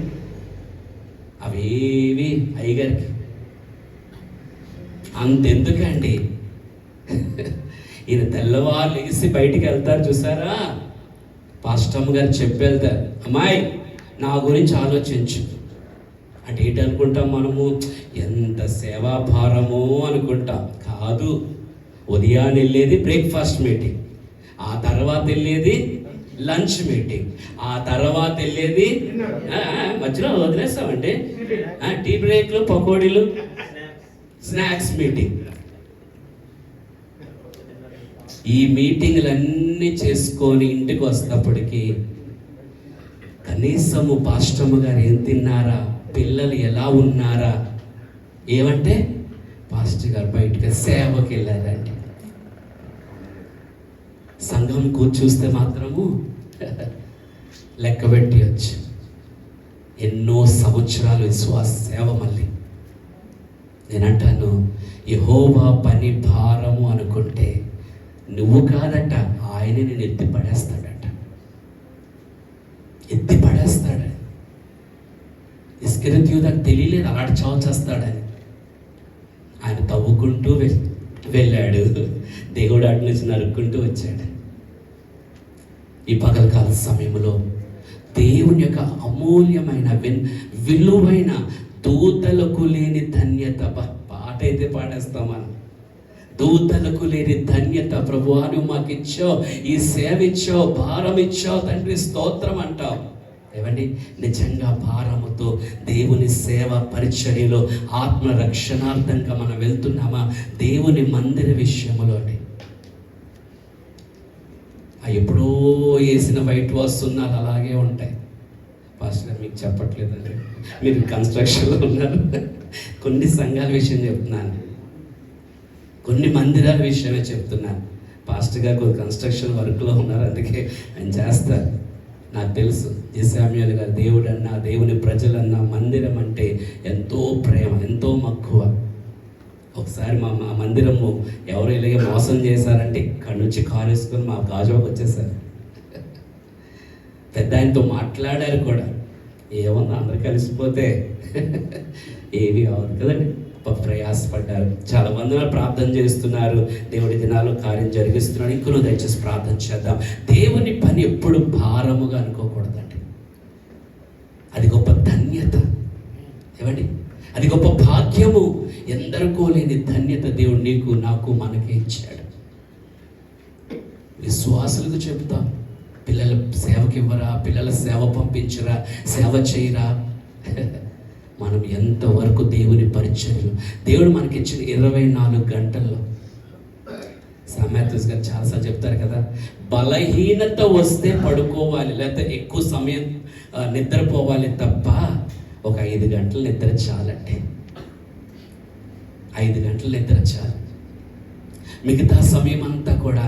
అవేవి అయ్యగారికి అంతెందుకండి. ఈయన తెల్లవారు లెగిసి బయటికి వెళ్తారు చూసారా, పాస్టమ్ గారు చెప్పి వెళ్తారు, అమ్మాయి నా గురించి ఆలోచించు అంటే ఏంటి అనుకుంటాం మనము? ఎంత సేవాభారమో అనుకుంటాం. కాదు, ఉదయాన్నే వెళ్ళేది బ్రేక్ఫాస్ట్ మీటింగ్, ఆ తర్వాత వెళ్ళేది లంచ్ మీటింగ్, ఆ తర్వాత వెళ్ళేది మధ్యలో వదిలేస్తామంటే టీ బ్రేక్లు, పకోడీలు, స్నాక్స్ మీటింగ్. ఈ మీటింగ్లన్నీ చేసుకొని ఇంటికి వస్తప్పటికి కనీసము పాస్టమ్మ గారు ఏం తిన్నారా, పిల్లలు ఎలా ఉన్నారా, ఏమంటే పాస్టర్ గారు బయటకు సేవకి వెళ్ళారండి. సంఘం కూర్చూస్తే మాత్రము లెక్క పెట్టవచ్చు. ఎన్నో సంవత్సరాలు విశ్వాస సేవ. మళ్ళీ నేనంటాను, యెహోవా పని భారము అనుకుంటే నువ్వు కాదట, ఆయన నేను ఎత్తి పడేస్తాడట, ఎత్తి పడేస్తాడు. ఇస్కరియోతుకు తెలియలేదు అలాంటి చావు చేస్తాడని. ఆయన తవ్వుకుంటూ వెళ్ళాడు, దేవుడు అటు నుంచి నరుక్కుంటూ వచ్చాడు. ఈ పగలకాల సమయంలో దేవుని యొక్క అమూల్యమైన విలువైన దూతలకు లేని ధన్యత, పాట అయితే పాడేస్తాం మనం, దూతలకు లేని ధన్యత ప్రభువా నువ్వు మాకు ఇచ్చావు, ఈ సేవ ఇచ్చావు, భారం ఇచ్చావు తండ్రి, స్తోత్రం అంటావు. ఏమండి నిజంగా భారముతో దేవుని సేవ పరిచర్యలో ఆత్మరక్షణార్థంగా మనం వెళ్తున్నామా? దేవుని మందిర విషయంలోనే ఎప్పుడో వేసిన వైట్ వస్తున్నాలు అలాగే ఉంటాయి. ఫాస్ట్ గారు మీకు చెప్పట్లేదండి, మీరు కన్స్ట్రక్షన్లో ఉన్నారు. కొన్ని సంఘాల విషయం చెప్తున్నాను, కొన్ని మందిరాల విషయమే చెప్తున్నాను. పాస్టర్ గారు కొన్ని కన్స్ట్రక్షన్ వర్క్లో ఉన్నారు, అందుకే ఆయన చేస్తారు. నాకు తెలుసు శామ్యూయల్ గారు దేవుడన్నా, దేవుని ప్రజలన్నా, మందిరం అంటే ఎంతో ప్రేమ, ఎంతో మక్కువ. ఒకసారి మా మందిరము ఎవరు ఇలాగే మోసం చేశారంటే ఇక్కడి నుంచి కారు వేసుకొని మా గాజువాకు వచ్చేసారు. పెద్ద ఆయనతో మాట్లాడారు కూడా, ఏమన్నా అందరు కలిసిపోతే ఏవి అవ్వదు కదండి. ప్రయాసపడ్డారు, చాలా మంది ప్రార్థన చేస్తున్నారు, దేవుడి దినాల్లో కార్యం జరిగిస్తున్నాడు. ఇంకొను దయచేసి ప్రార్థన చేద్దాం. దేవుని పని ఎప్పుడు భారముగా అనుకోకూడదండి. అది గొప్ప ధన్యత, ఏమండి అది గొప్ప భాగ్యము. ఎందరికో లేని ధన్యత దేవుడు నీకు, నాకు, మనకే ఇచ్చాడు. విశ్వాసులకు చెప్తాం, పిల్లల సేవకి ఇవ్వరా, పిల్లల సేవ పంపించరా, సేవ చేయరా. మనం ఎంతవరకు దేవుని పరిచర్యలు, దేవుడు మనకిచ్చిన 24 గంటల్లో, సామెతస్ గారు చాలాసార్లు చెప్తారు కదా, బలహీనత వస్తే పడుకోవాలి, లేకపోతే ఎక్కువ సమయం నిద్రపోవాలి తప్ప ఒక 5 గంటలు నిద్ర చాలండి. 5 గంటలు నిద్ర చాలు. మిగతా సమయం అంతా కూడా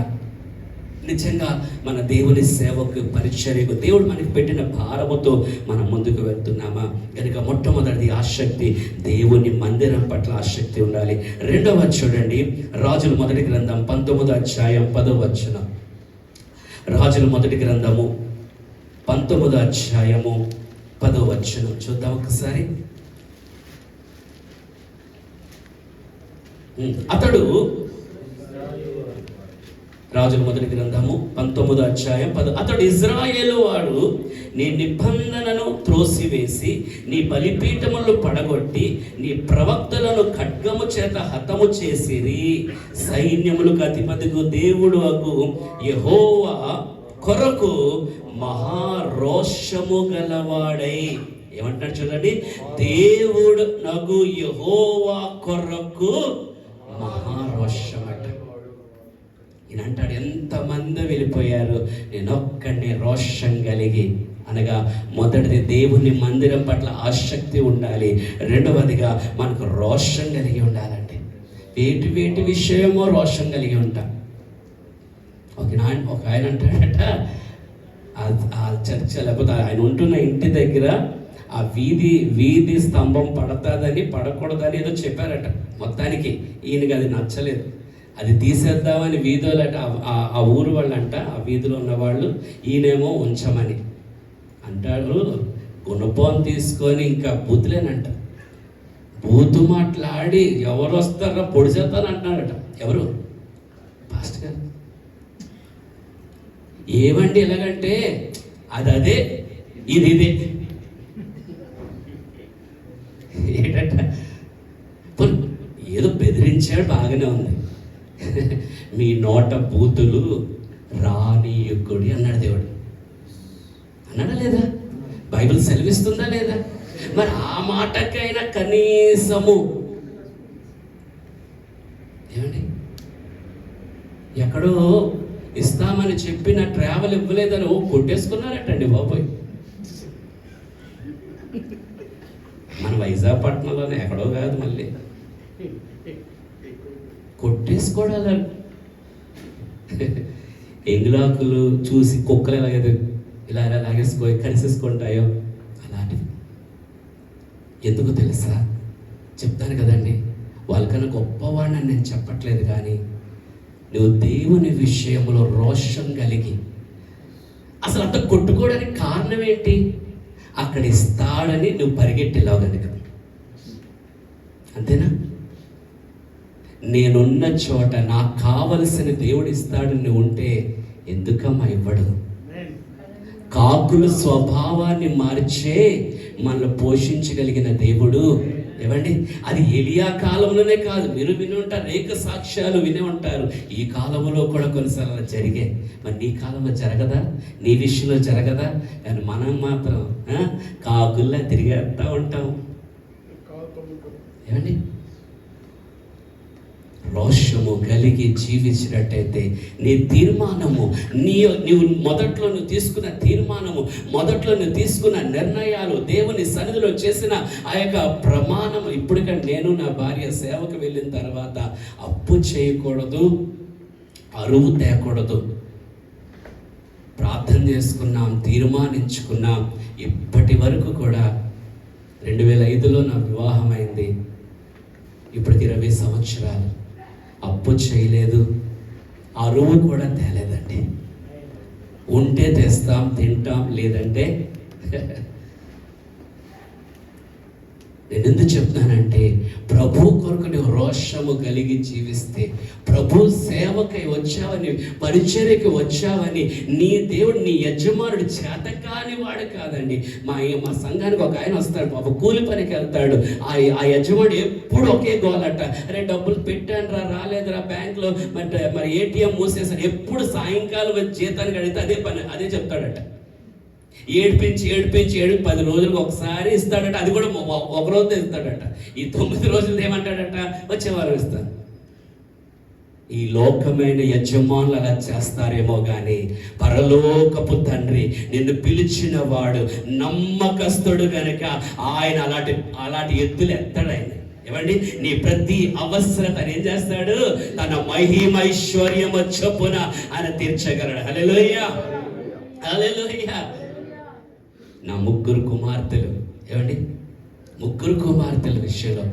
నిజంగా మన దేవుని సేవకు పరిచర్యకు దేవుడు మనకి పెట్టిన భారముతో మనం ముందుకు వెళ్తున్నామా? కనుక మొట్టమొదటిది ఆసక్తి, దేవుని మందిరం పట్ల ఆసక్తి ఉండాలి. రెండవ చూడండి, రాజుల మొదటి గ్రంథం 19వ అధ్యాయం 10వ వచనం. రాజుల మొదటి గ్రంథము 19వ అధ్యాయము 10వ వచనం చూద్దాం ఒకసారి. అతడు, రాజుల మొదటి గ్రంథము 19వ అధ్యాయం 10. అతడు ఇజ్రాయేలు వాడు నీ నిబంధనను త్రోసివేసి నీ బలిపీఠములను పడగొట్టి నీ ప్రవక్తలను ఖడ్గము చేత హతము చేసిరి. సైన్యములకు అధిపతికు దేవుడు అగు యెహోవా కొరకు మహారోషము గలవాడై, ఏమంటాడు చూడండి, దేవుడు నగు యెహోవా కొరకు మహారోషం అట. ఈయన అంటాడు, ఎంతమంది వెళ్ళిపోయారు, నేను ఒక్కడిని రోషం కలిగి. అనగా మొదటిది దేవుని మందిరం పట్ల ఆసక్తి ఉండాలి. రెండవదిగా మనకు రోషం కలిగి ఉండాలండి. వేటి విషయమో రోషం కలిగి ఉంటాం. ఒక ఆయన అంటాడట, ఆ చర్చ లేకపోతే ఆయన ఉంటున్న ఇంటి దగ్గర ఆ వీధి స్తంభం పడతాదని పడకూడదని ఏదో చెప్పారట. మొత్తానికి ఈయనకి అది నచ్చలేదు. అది తీసేద్దామని వీధులట, ఆ ఊరు వాళ్ళంట, ఆ వీధిలో ఉన్నవాళ్ళు, ఈయనేమో ఉంచమని అంటాడు. గుణపం తీసుకొని ఇంకా బూతులేనంట, బూతు మాట్లాడి ఎవరు వస్తారో పొడి చేస్తాను అంటున్నాడట. ఎవరు? పాస్టర్ గారు. ఏమండి ఎలాగంటే అదే ఇదే ఏంటంట, ఏదో బెదిరించాడు, బాగానే ఉంది. మీ నోట బూతులు రానీయకుడి అన్నాడు దేవుడు. అన్నాడా లేదా? బైబిల్ సెలవిస్తుందా లేదా? మరి ఆ మాటకైనా కనీసము ఏమండి, ఎక్కడో ఇస్తామని చెప్పిన ట్రావెల్ ఇవ్వలేదని కొట్టేసుకున్నారటండి బాబోయ్. మన వైజాగపట్నంలోనే, ఎక్కడో కాదు, మళ్ళీ కొట్టేసుకోవడాలి. ఎంగులాకులు చూసి కుక్కలు ఇలా కలిసేసుకుంటాయో అలాంటివి. ఎందుకు తెలుసా? చెప్తాను కదండి, వాళ్ళకన్నా గొప్పవాడిని నేను చెప్పట్లేదు, కానీ నువ్వు దేవుని విషయంలో రోషం కలిగి, అసలు అంత కొట్టుకోవడానికి కారణం ఏంటి? అక్కడ ఇస్తాడని నువ్వు పరిగెట్టేలావు కనుక. అంతేనా? నేనున్న చోట నాకు కావలసిన దేవుడు ఇస్తాడని ఉంటే ఎందుకమ్మా ఇవ్వడు? కాకుల స్వభావాన్ని మార్చే మనల్ని పోషించగలిగిన దేవుడు. ఏమండి, అది ఎలియా కాలంలోనే కాదు, మీరు విని ఉంటారు, అనేక సాక్ష్యాలు వినే ఉంటారు. ఈ కాలంలో కూడా కొన్నిసార్లు జరిగే. మరి నీ కాలంలో జరగదా? నీ విషయంలో జరగదా? కానీ మనం మాత్రం కాకుల్లా తిరిగేస్తూ ఉంటాం. ఏమండి, రోషము కలిగి జీవించినట్టయితే నీ తీర్మానము, నీవు మొదట్లో నువ్వు తీసుకున్న తీర్మానము, మొదట్లో నువ్వు తీసుకున్న నిర్ణయాలు, దేవుని సన్నిధిలో చేసిన ఆ యొక్క ప్రమాణం, ఇప్పటికంటే నేను నా భార్య సేవకు వెళ్ళిన తర్వాత అప్పు చేయకూడదు, అరువు తేకూడదు, ప్రార్థన చేసుకున్నాం, తీర్మానించుకున్నాం. ఇప్పటి వరకు కూడా 2005లో నా వివాహం అయింది, ఇప్పటికి 20 సంవత్సరాలు అప్పు చేయలేదు, అరువు కూడా తేలేదండి. ఉంటే తెస్తాం, తింటాం, లేదంటే నేను ఎందుకు చెప్తానంటే, ప్రభు కొరకు నువ్వు రోషము కలిగి జీవిస్తే, ప్రభు సేవకై వచ్చావని, పరిచర్యకి వచ్చావని, నీ దేవుడు, నీ యజమానుడు చేతకాని వాడు కాదండి. మా సంఘానికి ఒక ఆయన వస్తాడు, పాప కూలి పనికి వెళ్తాడు. ఆ యజమానుడు ఎప్పుడు ఒకే గోలట, అరే డబ్బులు పెట్టాను రాలేదురా బ్యాంకులో, మరి ఏటీఎం మూసేసాడు. ఎప్పుడు సాయంకాలం జీతానికి అడిగితే అదే పని, అదే చెప్తాడట. ఏడిపించి 10 రోజులకు ఒకసారి ఇస్తాడట. అది కూడా ఒక రోజు ఇస్తాడట. ఈ 9 రోజులు ఏమంటాడట, వచ్చేవారు ఇస్తాను. ఈ లోకమైన యజమానులు అలా చేస్తారేమో కానీ పరలోకపు తండ్రి నిన్ను పిలిచిన వాడు నమ్మకస్తుడు కనుక ఆయన అలాంటి ఎత్తులు ఎత్తాడు. ఆయన ఏమండి, నీ ప్రతి అవసరత ఏం చేస్తాడు? తన మహిమైశ్వర్యము చొప్పున ఆయన తీర్చగలడు. హల్లెలూయా, హల్లెలూయా. నా ముగ్గురు కుమార్తెలు, ఏమండి, ముగ్గురు కుమార్తెల విషయంలో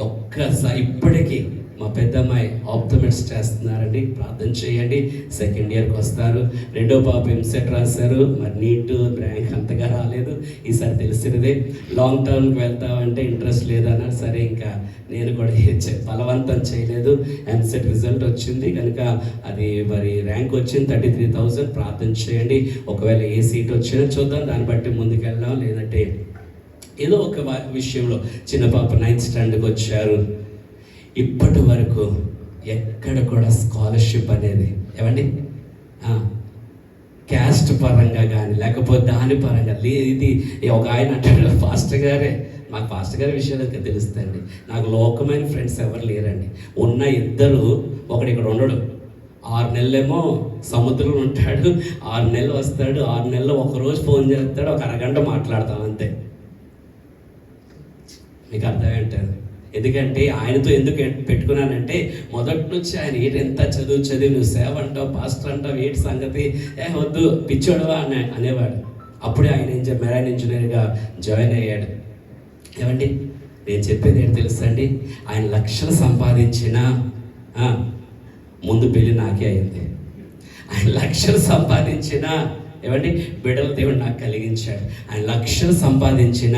ఒక్కసారి ఇప్పటికీ మా పెద్దమ్మాయి ఆప్టోమెట్స్ చేస్తున్నారండి, ప్రార్థన చేయండి. సెకండ్ ఇయర్కి వస్తారు. రెండో పాప ఎంసెట్ రాశారు, మరి నీట్ ర్యాంక్ అంతగా రాలేదు. ఈసారి తెలిసినదే లాంగ్ టర్మ్కి వెళ్తామంటే ఇంట్రెస్ట్ లేదన్నారు. సరే, ఇంకా నేను కూడా బలవంతం చేయలేదు. ఎంసెట్ రిజల్ట్ వచ్చింది కనుక అది మరి ర్యాంక్ వచ్చింది 33,000. ప్రార్థన చేయండి. ఒకవేళ ఏ సీట్ వచ్చినా చూద్దాం, దాన్ని బట్టి ముందుకు వెళ్దాం. లేదంటే ఏదో ఒక విషయంలో చిన్న పాప 9th స్టాండర్డ్కి వచ్చారు. ఇప్పటి వరకు ఎక్కడ కూడా స్కాలర్షిప్ అనేది, ఏమండి, క్యాస్ట్ పరంగా కానీ లేకపోతే దాని పరంగా ఇది ఒక ఆయన అంటాడు, పాస్టర్ గారే, మాకు పాస్టర్ గారి విషయాలు తెలుస్తాయండి. నాకు లోకమైన ఫ్రెండ్స్ ఎవరు లేరండి. ఉన్న ఇద్దరు, ఒకడు ఇక్కడ ఉండడు, 6 నెలలేమో సముద్రంలో ఉంటాడు, 6 నెలలు వస్తాడు, 6 నెలలు ఒకరోజు ఫోన్ చేస్తాడు, ఒక అరగంట మాట్లాడతాం అంతే. మీకు అర్థమేంటారు? ఎందుకంటే ఆయనతో ఎందుకు పెట్టుకున్నానంటే మొదటి నుంచి ఆయన ఎంత చదివి నువ్వు సేవ అంటావు, పాస్టర్ అంటావు, ఏంటి సంగతి, వద్దు పిచ్చోడవా అనేవాడు. అప్పుడే ఆయన మెరైన్ ఇంజనీర్గా జాయిన్ అయ్యాడు. ఏమండి, నేను చెప్పేది ఏంటి తెలుసా అండి, ఆయన లక్షలు సంపాదించిన ముందు పెళ్ళి నాకే అయింది. ఆయన లక్షలు సంపాదించిన, ఏమండి, బిడ్డలు దేవుడు నాకు కలిగించాడు. ఆయన లక్షలు సంపాదించిన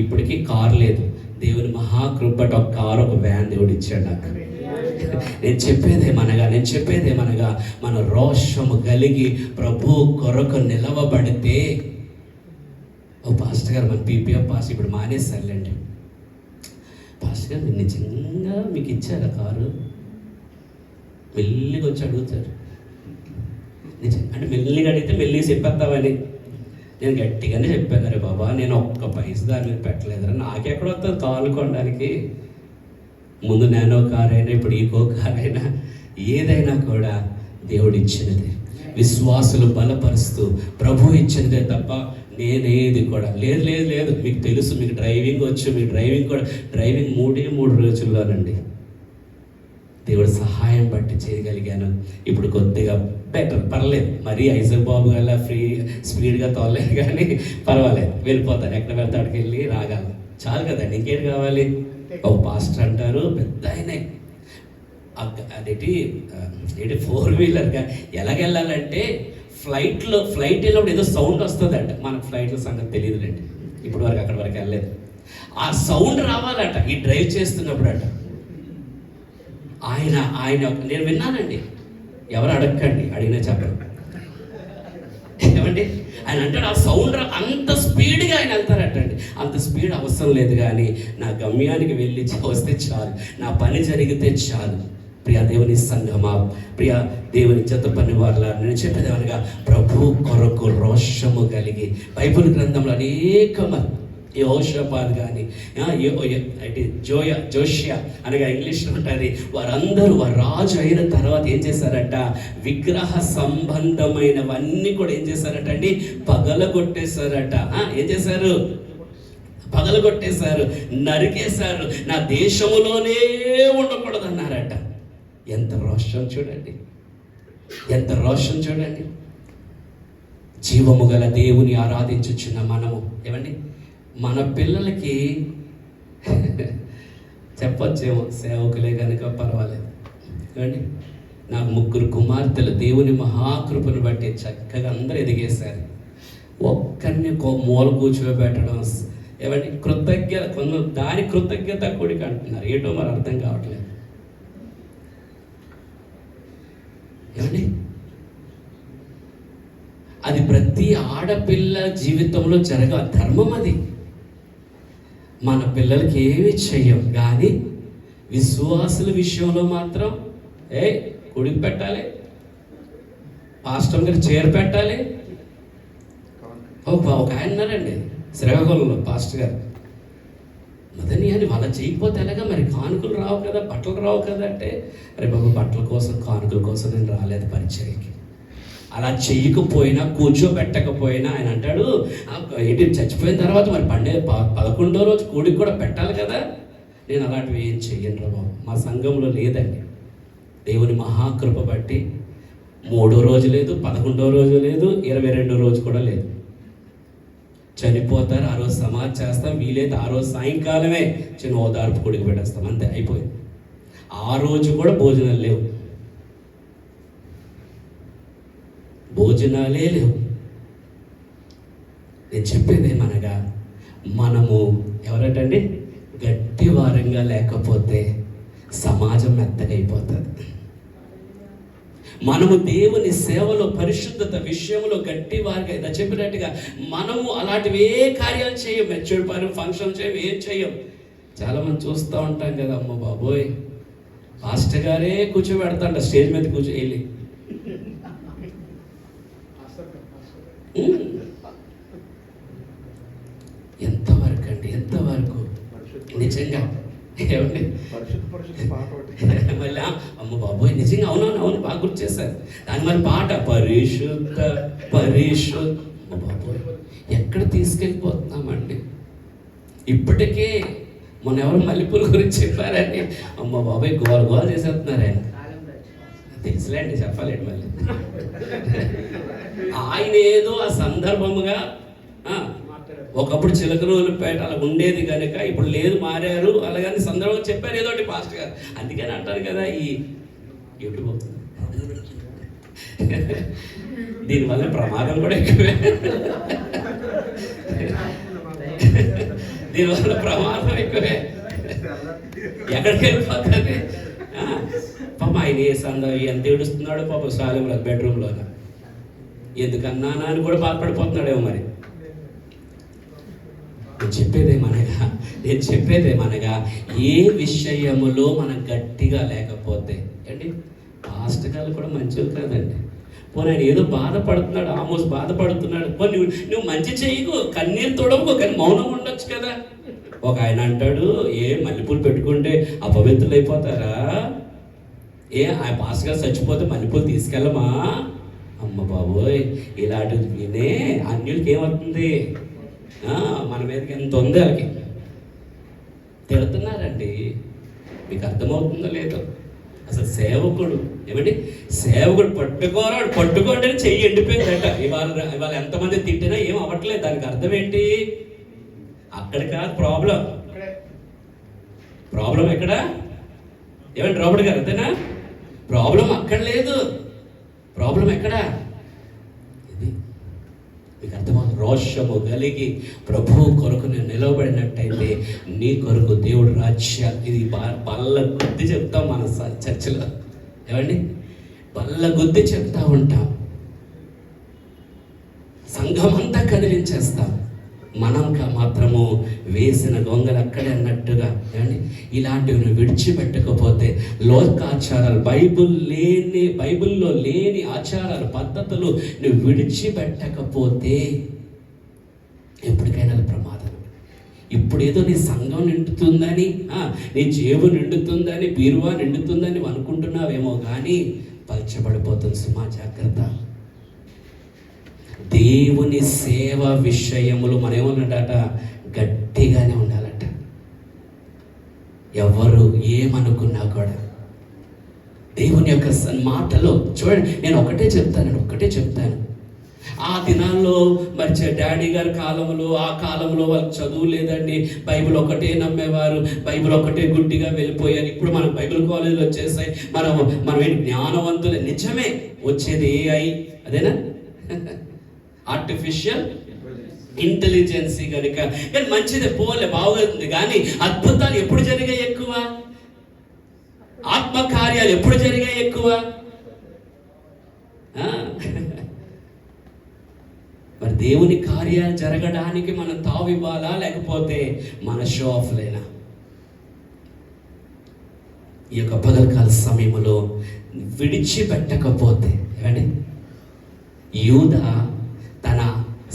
ఇప్పటికీ కారు లేదు. దేవుని మహాకృపట ఒక కారు, ఒక వ్యాన్ దేవుడు ఇచ్చాడు నాకు. నేను చెప్పేదేమనగా మన రోషము కలిగి ప్రభు కొరకు నిలవబడితే, ఓ పాస్టర్ గారు, మన పీపీఎఫ్ పాస్ ఇప్పుడు మానేస్తారులేండి. పాస్టర్ గారు, మీరు నిజంగా మీకు ఇచ్చారా కారు? మెల్లిగా వచ్చి అడుగుతారు. అంటే మెల్లిగా అడిగితే మెల్లిగా చెప్పేద్దామని నేను గట్టిగానే చెప్పాను. రే బాబా, నేను ఒక్క పైసా దాని మీద పెట్టలేదురా, నాకెక్కడ వస్తుంది కారు కొనడానికి? ముందు నానో కార్ అయినా ఇప్పుడు ఈకో కార్ అయినా ఏదైనా కూడా దేవుడు ఇచ్చినది. విశ్వాసులు బలపరుస్తూ ప్రభు ఇచ్చినదే తప్ప నేనేది కూడా లేదు. మీకు తెలుసు, మీకు డ్రైవింగ్ వచ్చు, మీ డ్రైవింగ్ 3 రోజుల్లోనండి దేవుడు సహాయం బట్టి చేయగలిగాను. ఇప్పుడు కొద్దిగా బెటర్, పర్లేదు. మరీ ఐజక్ బాబు గల స్పీడ్గా తోలలేదు, కానీ పర్వాలేదు, వెళ్ళిపోతాను. ఎక్కడ వెళ్తే అక్కడికి వెళ్ళి రాగలను, చాలు కదండి. ఇంకేంటి కావాలి? ఒక పాస్టర్ అంటారు, పెద్ద ఆయనే, అదేంటి 4-వీలర్గా ఎలాగెళ్ళాలంటే ఫ్లైట్ వెళ్ళినప్పుడు ఏదో సౌండ్ వస్తుందంట. మనకు ఫ్లైట్లో సంగతి తెలియదులేండి, ఇప్పుడు వరకు అక్కడి వరకు వెళ్ళలేదు. ఆ సౌండ్ రావాలట ఈ డ్రైవ్ చేస్తున్నప్పుడు అట. ఆయన నేను విన్నానండి, ఎవరు అడగండి, అడిగినా చెప్పండి. ఏమండి, ఆయన అంటాడు ఆ సౌండ్ అంత స్పీడ్గా ఆయన వెళ్తారటండి. అంత స్పీడ్ అవసరం లేదు, కానీ నా గమ్యానికి వెళ్ళి వస్తే చాలు, నా పని జరిగితే చాలు. ప్రియ దేవుని సంఘమా, ప్రియ దేవుని జత పని వాళ్ళ, నేను చెప్పేదేమనగా ప్రభు కొరకు రోషము కలిగి, బైబిల్ గ్రంథంలో అనేక యెహోషాపాత్ కానీ జోషియా అనగా ఇంగ్లీష్లో ఉంటుంది, వారందరూ వారు రాజు అయిన తర్వాత ఏం చేశారట, విగ్రహ సంబంధమైనవన్నీ కూడా ఏం చేశారట అండి, పగలగొట్టేశారట. ఏం చేశారు? పగలగొట్టేశారు, నరికేశారు. నా దేశములోనే ఉండకూడదు అన్నారట. ఎంత రోషం చూడండి, ఎంత రోషం చూడండి. జీవము గల దేవుని ఆరాధించుచున్న మనము, ఏమండి, మన పిల్లలకి చెప్పొచ్చేమో సేవకులే కనుక పర్వాలేదు, ఏమండి, నాకు 3 కుమార్తెలు దేవుని మహాకృపను బట్టి చక్కగా అందరూ ఎదిగేశారు. ఒక్కరిని మూల కూర్చోబెట్టడం, ఏమండి, కృతజ్ఞత కూడిక అంటున్నారు. ఏటో మరి అర్థం కావట్లేదు. ఏమండి, అది ప్రతి ఆడపిల్ల జీవితంలో ధర్మం. అది మన పిల్లలకి ఏమి చెయ్యం, కానీ విశ్వాసుల విషయంలో మాత్రం కుడికి పెట్టాలి, పాస్టర్ గారు చీర పెట్టాలి. ఒక ఆయన ఉన్నారండి శ్రీకాకుళంలో, పాస్టర్ గారు, మదని అని వాళ్ళ చేయకపోతే ఎలాగా, మరి కానుకలు రావు కదా, బట్టలు రావు కదా అంటే, అరే బాబు, బట్టల కోసం కానుకల కోసం నేను రాలేదు పరిచర్యకి. అలా చెయ్యకపోయినా, కూర్చోబెట్టకపోయినా ఆయన అంటాడు, ఏంటి చచ్చిపోయిన తర్వాత మరి 11వ రోజు కూడికి కూడా పెట్టాలి కదా, నేను అలాంటివి ఏం చెయ్యను రా బాబు, మా సంఘంలో లేదండి. దేవుని మహాకృప బట్టి 3వ రోజు లేదు, 11వ రోజు లేదు, 22వ రోజు కూడా లేదు. చనిపోతారు, ఆ రోజు సమాధి చేస్తాం, వీలైతే ఆ రోజు సాయంకాలమే చిన్న ఓదార్పు కొడుకు పెట్టేస్తాం, అంతే, అయిపోయింది. ఆ రోజు కూడా భోజనాలు లేవు, భోజనాలే లేవు. నేను చెప్పేది ఏమనగా, మనము ఎవరటండి గట్టి వారంగా లేకపోతే సమాజం మెత్తగైపోతుంది. మనము దేవుని సేవలో పరిశుద్ధత విషయంలో గట్టి వారిగా ఇలా చెప్పినట్టుగా మనము అలాంటివి ఏ కార్యాలు చేయం, మెచ్యూర్ పని ఫంక్షన్ చేయం, ఏం చేయం. చాలామంది చూస్తూ ఉంటాం కదా, అమ్మ బాబోయ్ పాస్టర్ గారే కూర్చోబెడతాంట స్టేజ్ మీద వెళ్ళి. ఎంతవరకు అండి, ఎంతవరకు నిజంగా ఏమండి మళ్ళీ అమ్మ బాబోయ్ నిజంగా అవును బాగా గుర్తు చేశారు. దాని మరి పాట పరిశుద్ధ అమ్మ బాబోయ్ ఎక్కడ తీసుకెళ్ళిపోతున్నామండి. ఇప్పటికే మొన్న ఎవరు మల్లెపూల గురించి చెప్పారని అమ్మ బాబోయ్ గోల చేసేస్తున్నారు. ఆయన తెలుసులేండి, చెప్పలేండి మళ్ళీ. ఆయన ఏదో ఆ సందర్భముగా ఒకప్పుడు చిలకలూరిపేట అలా ఉండేది కనుక ఇప్పుడు లేదు, మారారు, అలాగని సందర్భంగా చెప్పారు ఏదో ఒకటి పాస్టర్ గారు. అందుకని అంటారు కదా ఈ యూట్యూబ్ దీనివల్ల ప్రమాదం కూడా ఎక్కువే, దీనివల్ల ప్రమాదం ఎక్కువే, ఎక్కడికి వెళ్ళిపోతుంది. పాప ఆయన ఏ సందర్భం ఎంత ఏడుస్తున్నాడు పాప సాలెంలో బెడ్రూమ్లో, ఎందుకన్నా అని కూడా బాధపడిపోతున్నాడేమో మరి. నేను చెప్పేదేమనగా ఏ విషయములో మనం గట్టిగా లేకపోతే అండి, పాస్టర్ గారు కూడా మంచిది కాదండి. పోనీ ఆయన ఏదో బాధపడుతున్నాడు, ఆమోస్ బాధపడుతున్నాడు, పోనీ నువ్వు మంచి చేయకు, కన్నీరు తోడవు, కానీ మౌనం ఉండొచ్చు కదా. ఒక ఆయన అంటాడు, ఏ మల్లెపూలు పెట్టుకుంటే అపవిత్రులు అయిపోతారా, ఏ ఆ పాస్టర్ గారు చచ్చిపోతే మల్లెపూలు తీసుకెళ్ళమా. అమ్మ బాబోయ్ ఇలాంటివి వినే అన్యులకి ఏమవుతుంది, మన మీదకి ఎంత ఉంది, వాళ్ళకి తిడుతున్నారండి. మీకు అర్థమవుతుందో లేదో. అసలు సేవకుడు ఏమండి, సేవకుడు పట్టుకోండి అని చెయ్యి ఎండిపోయిందట. ఇవాళ ఎంతమంది తిట్టినా ఏం అవ్వట్లేదు. దానికి అర్థం ఏంటి, అక్కడ కాదు ప్రాబ్లం ఎక్కడ, ఏమండి రాబర్ట్ గారు అంతేనా, ప్రాబ్లం అక్కడ లేదు, ప్రాబ్లం ఎక్కడ, ఇది మీకు అర్థమవుతుంది. రోషము కలిగి ప్రభు కొరకు నేను నిలబడినట్టయితే నీ కొరకు దేవుడు రాజ్య, ఇది బల్ల గుద్ది చెప్తాం మన చర్చిలో, ఏమండి బల్ల గుద్ది చెప్తా ఉంటాం, సంఘం అంతా కదిలించేస్తాం. మనం మాత్రము వేసిన గొంగలు అక్కడే అన్నట్టుగా ఏమండి ఇలాంటివి విడిచిపెట్టకపోతే, లోకాచారాలు బైబిల్లో లేని ఆచారాలు పద్ధతులు నువ్వు విడిచిపెట్టకపోతే ఎప్పటికైనా ప్రమాదం. ఇప్పుడు ఏదో నీ సంఘం నిండుతుందని, నీ జేబు నిండుతుందని, బీరువా నిండుతుందని అనుకుంటున్నావేమో కానీ పల్చబడిపోతుంది. సుమా జాగ్రత్త. దేవుని సేవ విషయములు మనం ఏమన్నట గట్టిగానే ఉండాలట. ఎవరు ఏమనుకున్నా కూడా దేవుని యొక్క మాటలో చూడండి. నేను ఒకటే చెప్తాను. ఆ దినాల్లో మరి డాడీ గారి కాలంలో, ఆ కాలంలో వాళ్ళకి చదువు లేదండి, బైబిల్ ఒకటే నమ్మేవారు, బైబిల్ ఒకటే గుడ్డిగా వెళ్ళిపోయారు. ఇప్పుడు మనం బైబిల్ కాలేజీలు వచ్చేసాయి, మనం ఏంటి జ్ఞానవంతులే. నిజమే, వచ్చేది AI, అదేనా ఆర్టిఫిషియల్ ఇంటెలిజెన్సీ కనుక. కానీ మంచిదే, పోలే బాగుంది. కానీ అద్భుతాలు ఎప్పుడు జరిగాయి ఎక్కువ, ఆత్మకార్యాలు ఎప్పుడు జరిగాయి ఎక్కువ. మరి దేవుని కార్యాలు జరగడానికి మనం తావివ్వాలా, లేకపోతే మన షో ఆఫ్లేనా? ఈ యొక్క పగలకాల సమయంలో విడిచిపెట్టకపోతే ఏమండి, యూదా తన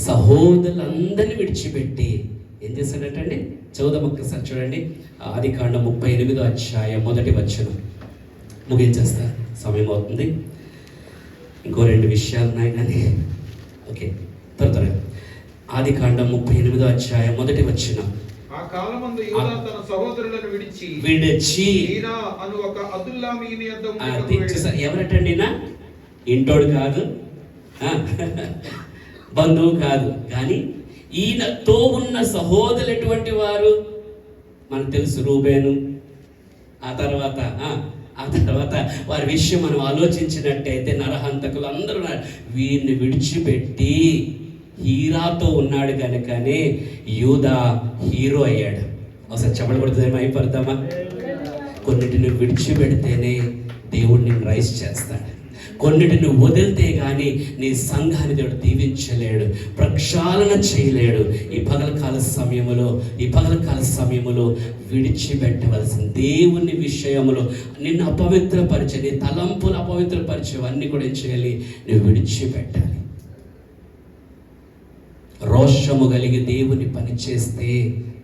సహోదరులందరినీ విడిచిపెట్టి ఏం చేశాడటండి? చదువుదాం ఒక్కసారి చూడండి. ఆదికాండం 38వ అధ్యాయం 1వ వచనం. ముగించేస్తారు, సమయం అవుతుంది. ఇంకో 2 విషయాలు ఉన్నాయి కానీ ఓకే త్వరగా. ఆదికాండం 38వ అధ్యాయం 1వ వచనం. ఆ కాలమందు యూదా తన సహోదరులను విడిచి ఈనా అను ఒక అదుల్లామీయుని యొద్ద ఉండుటకు ఎవరటండి? ఇంటోడు కాదు, బంధువు కాదు, కానీ ఈయనతో ఉన్న సహోదరులు ఎటువంటి వారు మనకు తెలుసు. రూబేను, ఆ తర్వాత వారి విషయం మనం ఆలోచించినట్టయితే నరహంతకులు అందరూ వీరిని విడిచిపెట్టి హీరాతో ఉన్నాడు కనుకనే యూదా హీరో అయ్యాడు. ఒకసారి చెప్పలు కొడుతుందేమో అయిపోతామా? కొన్నిటిని విడిచిపెడితేనే దేవుడిని రైస్ చేస్తాడు. కొన్నిటిని వదిలితే కానీ నీ సంఘాన్ని దేవుడు దీవించలేడు, ప్రక్షాళన చేయలేడు. ఈ పగలకాల సమయములో విడిచిపెట్టవలసిన దేవుని విషయములో నిన్ను అపవిత్రపరిచే, నీ తలంపులు అపవిత్రపరిచేవన్నీ కూడా ఏం చేయాలి? నువ్వు విడిచిపెట్టాలి. రోషము కలిగి దేవుని పని చేస్తే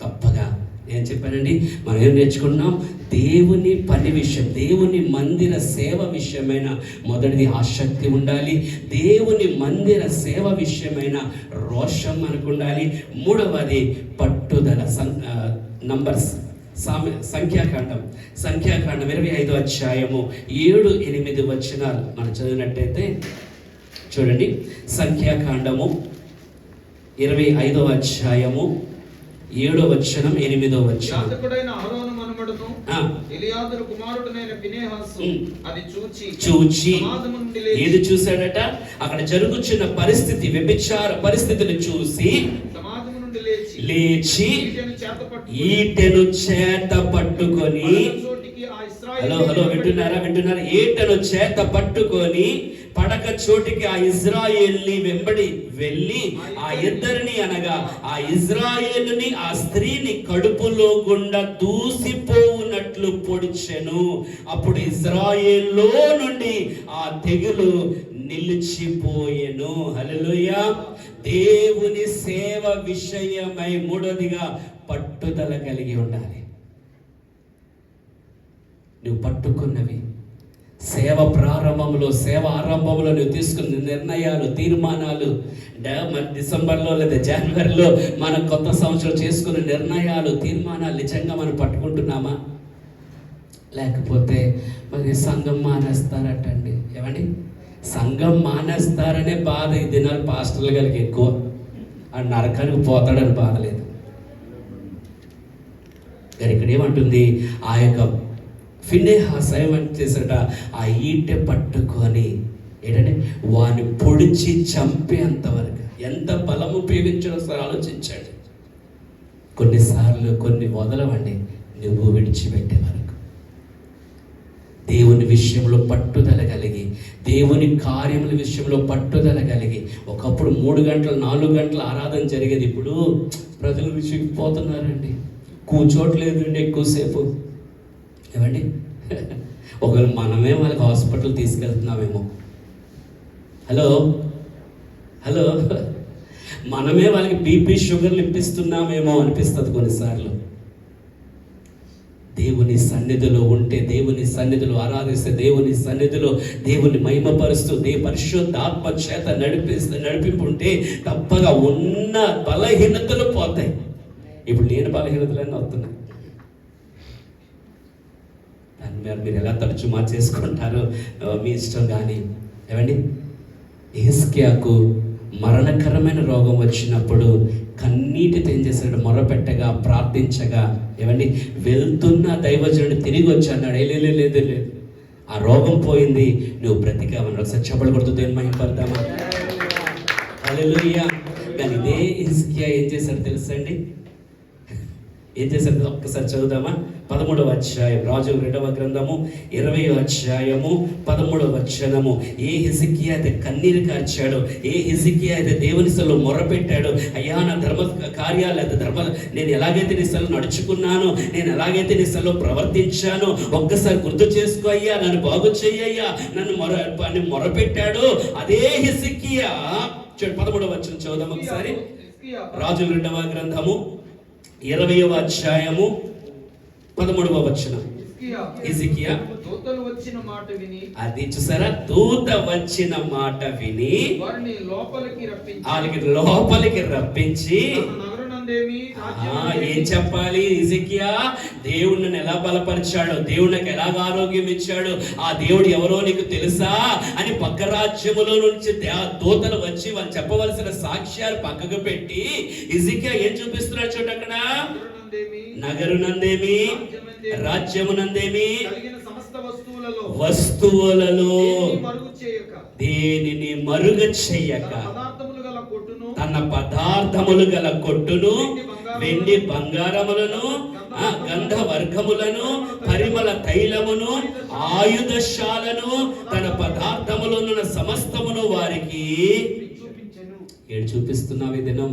తప్పగా, నేను చెప్పానండి, మనం ఏం నేర్చుకున్నాం? దేవుని పని విషయం, దేవుని మందిర సేవ విషయమైన మొదటిది ఆసక్తి ఉండాలి. దేవుని మందిర సేవ విషయమైన రోషం మనకు ఉండాలి. మూడవది పట్టుదల. నంబర్స్ సంఖ్యాకాండం 25వ అధ్యాయము 7-8 వచనాలు మనం చదివినట్టయితే చూడండి. సంఖ్యాకాండము 25వ అధ్యాయము 7వ వచనం 8వ వచనం. యాజకుడైన అహరోను మనుమడును ఎలియాజరు కుమారుడైన ఫినెహాసు అది చూచి సమాజము నుండి ఏది చూశాడట? అక్కడ జరుగుతున్న పరిస్థితి, వ్యభిచార పరిస్థితిని చూసి సమాజము నుండి లేచి ఈటెను చేత పట్టుకొని, హలో వింటున్నారా? ఈటెను చేత పట్టుకొని పడక చోటికి ఆ ఇజ్రాయేల్ని వెంబడి వెళ్ళి ఆ ఇద్దరిని, అనగా ఆ ఇజ్రాయేలుని ఆ స్త్రీని కడుపులో గుండా దూసిపోవునట్లు పొడిచెను. అప్పుడు ఇజ్రాయేల్లో నుండి ఆ తెగులు నిలిచిపోయెను. హల్లెలూయా. దేవుని సేవ విషయమై మూడోదిగా పట్టుదల కలిగి ఉండాలి. నువ్వు పట్టుకున్నవి సేవ ప్రారంభంలో, సేవ ఆరంభంలో నువ్వు తీసుకున్న నిర్ణయాలు, తీర్మానాలు, డిసెంబర్లో లేదా జనవరిలో మన కొత్త సంవత్సరం చేసుకున్న నిర్ణయాలు, తీర్మానాలు నిజంగా మనం పట్టుకుంటున్నామా? లేకపోతే మరి సంఘం మానేస్తారటండి. ఏమండి, సంఘం మానేస్తారనే బాధ ఈ దినాలు పాస్టర్లు గారికి ఎక్కువ. ఆ నరకానికి పోతాడని బాధ లేదు. కానీ ఇక్కడ ఏమంటుంది? ఆ యొక్క ఫినెహాసు ఏమని చేశాడ? ఆ ఈటె పట్టుకొని ఏంటంటే వాని పొడిచి చంపేంతవరకు ఎంత బలం ఉపయోగించాడో సార్ ఆలోచించాడు. కొన్నిసార్లు కొన్ని వదలవండి నువ్వు విడిచిపెట్టే వరకు. దేవుని విషయంలో పట్టుదల కలిగి, దేవుని కార్యముల విషయంలో పట్టుదల కలిగి, ఒకప్పుడు 3 గంటలు 4 గంటల ఆరాధన జరిగేది, ఇప్పుడు ప్రజలు విసిగిపోతున్నారండి. కూర్చోట్లేదండి ఎక్కువసేపు. ఏమండి, ఒకవేళ మనమే వాళ్ళకి హాస్పిటల్ తీసుకెళ్తున్నామేమో. హలో మనమే వాళ్ళకి బీపీ షుగర్లు ఇప్పిస్తున్నామేమో అనిపిస్తుంది కొన్నిసార్లు. దేవుని సన్నిధిలో ఉంటే, దేవుని సన్నిధిలో ఆరాధిస్తే, దేవుని సన్నిధిలో దేవుని మహిమపరుస్తూ పరిశుద్ధాత్మ చేత నడిపింపుంటే తప్పగా ఉన్న బలహీనతలు పోతాయి. ఇప్పుడు లేని బలహీనతలన్నీ వస్తున్నాయి. దాన్ని మీరు ఎలా తరచుమా చేసుకుంటారో మీ ఇష్టం. కానీ ఏమండి, హిజ్కియాకు మరణకరమైన రోగం వచ్చినప్పుడు కన్నీటితో ఏం చేశాడు? మొరపెట్టగా, ప్రార్థించగా, ఏమండి, వెళ్తున్న దైవజనుడు తిరిగి వచ్చి అన్నాడు, లేదు ఆ రోగం పోయింది, నువ్వు బ్రతికావన్నాడు. ఒకసారి చెప్పలు కొడుతూ మహిమపడదామా? హల్లెలూయా. కానీ ఇదే హిజ్కియా ఏం చేశాడు తెలుసండి? ఏం చేశాడు? ఒక్కసారి చదువుదామా? 13వ అధ్యాయం, రాజుల 2వ గ్రంథము 20వ అధ్యాయము 13వ వచనము. ఏ హిజ్కియా అయితే కన్నీరు కార్చాడు, ఏ హిజ్కియా అయితే దేవుని సన్నిధిలో మొరపెట్టాడు, అయ్యా నా ధర్మ కార్యాలు నేను ఎలాగైతే నీ సన్నిధిలో నడుచుకున్నాను, నేను ఎలాగైతే నీ సన్నిధిలో ప్రవర్తించాను, ఒక్కసారి గుర్తు చేసుకో అయ్యా, నన్ను బాగు చెయ్యయ్యా, నన్ను మొరపెట్టాడు. అదే హిజ్కియా 13వ వచనం చదువుదాం ఒకసారి. రాజుల 2వ గ్రంథము 20వ అధ్యాయము 13వ వచనం. హిజ్కియా అది చూసారా? దూత వచ్చిన మాట విని వారిని లోపలికి రప్పించి నందేమి ఏం చెప్పాలి? హిజ్కియా దేవుడు నన్ను ఎలా బలపరిచాడు, దేవుడు నాకు ఎలాగ ఆరోగ్యం ఇచ్చాడు, ఆ దేవుడు ఎవరో నీకు తెలుసా అని పక్క రాజ్యములో నుంచి దూతలు వచ్చి వాళ్ళు చెప్పవలసిన సాక్ష్యాలు పక్కకు పెట్టి హిజ్కియా ఏం చూపిస్తున్నాడు చూడ అక్కడ. నగరునందేమి రాజ్యమునందేమి వస్తువులలో దేనిని మరుగు చెయ్యక తన పదార్థములు గల కొట్టును వెండి బంగారములను గంధ వర్గములను పరిమళ తైలమును ఆయుధశాలను తన పదార్థములను సమస్తమును వారికి ఏడు చూపిస్తున్నావు ఈ దినం.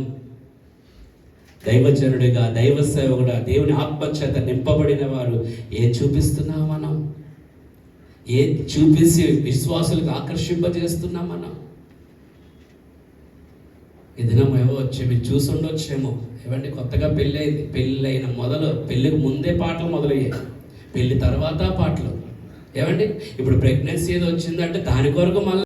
దైవజనుడిగా దైవ సేవకుడా దేవుని ఆత్మచేత నింపబడిన వారు ఏం చూపిస్తున్నాం మనం? ఏం చూపించి విశ్వాసులకు ఆకర్షింపజేస్తున్నాం మనం? ఈ దినం ఏవో వచ్చి మీరు చూసి ఉండొచ్చేమో. ఏమంటే కొత్తగా పెళ్ళి అయింది, పెళ్ళైన పెళ్ళికి ముందే పాటలు మొదలయ్యాయి, పెళ్లి తర్వాత పాటలు. ఏమండి ఇప్పుడు ప్రెగ్నెన్సీ ఏదో వచ్చిందంటే దాని కొరకు మళ్ళీ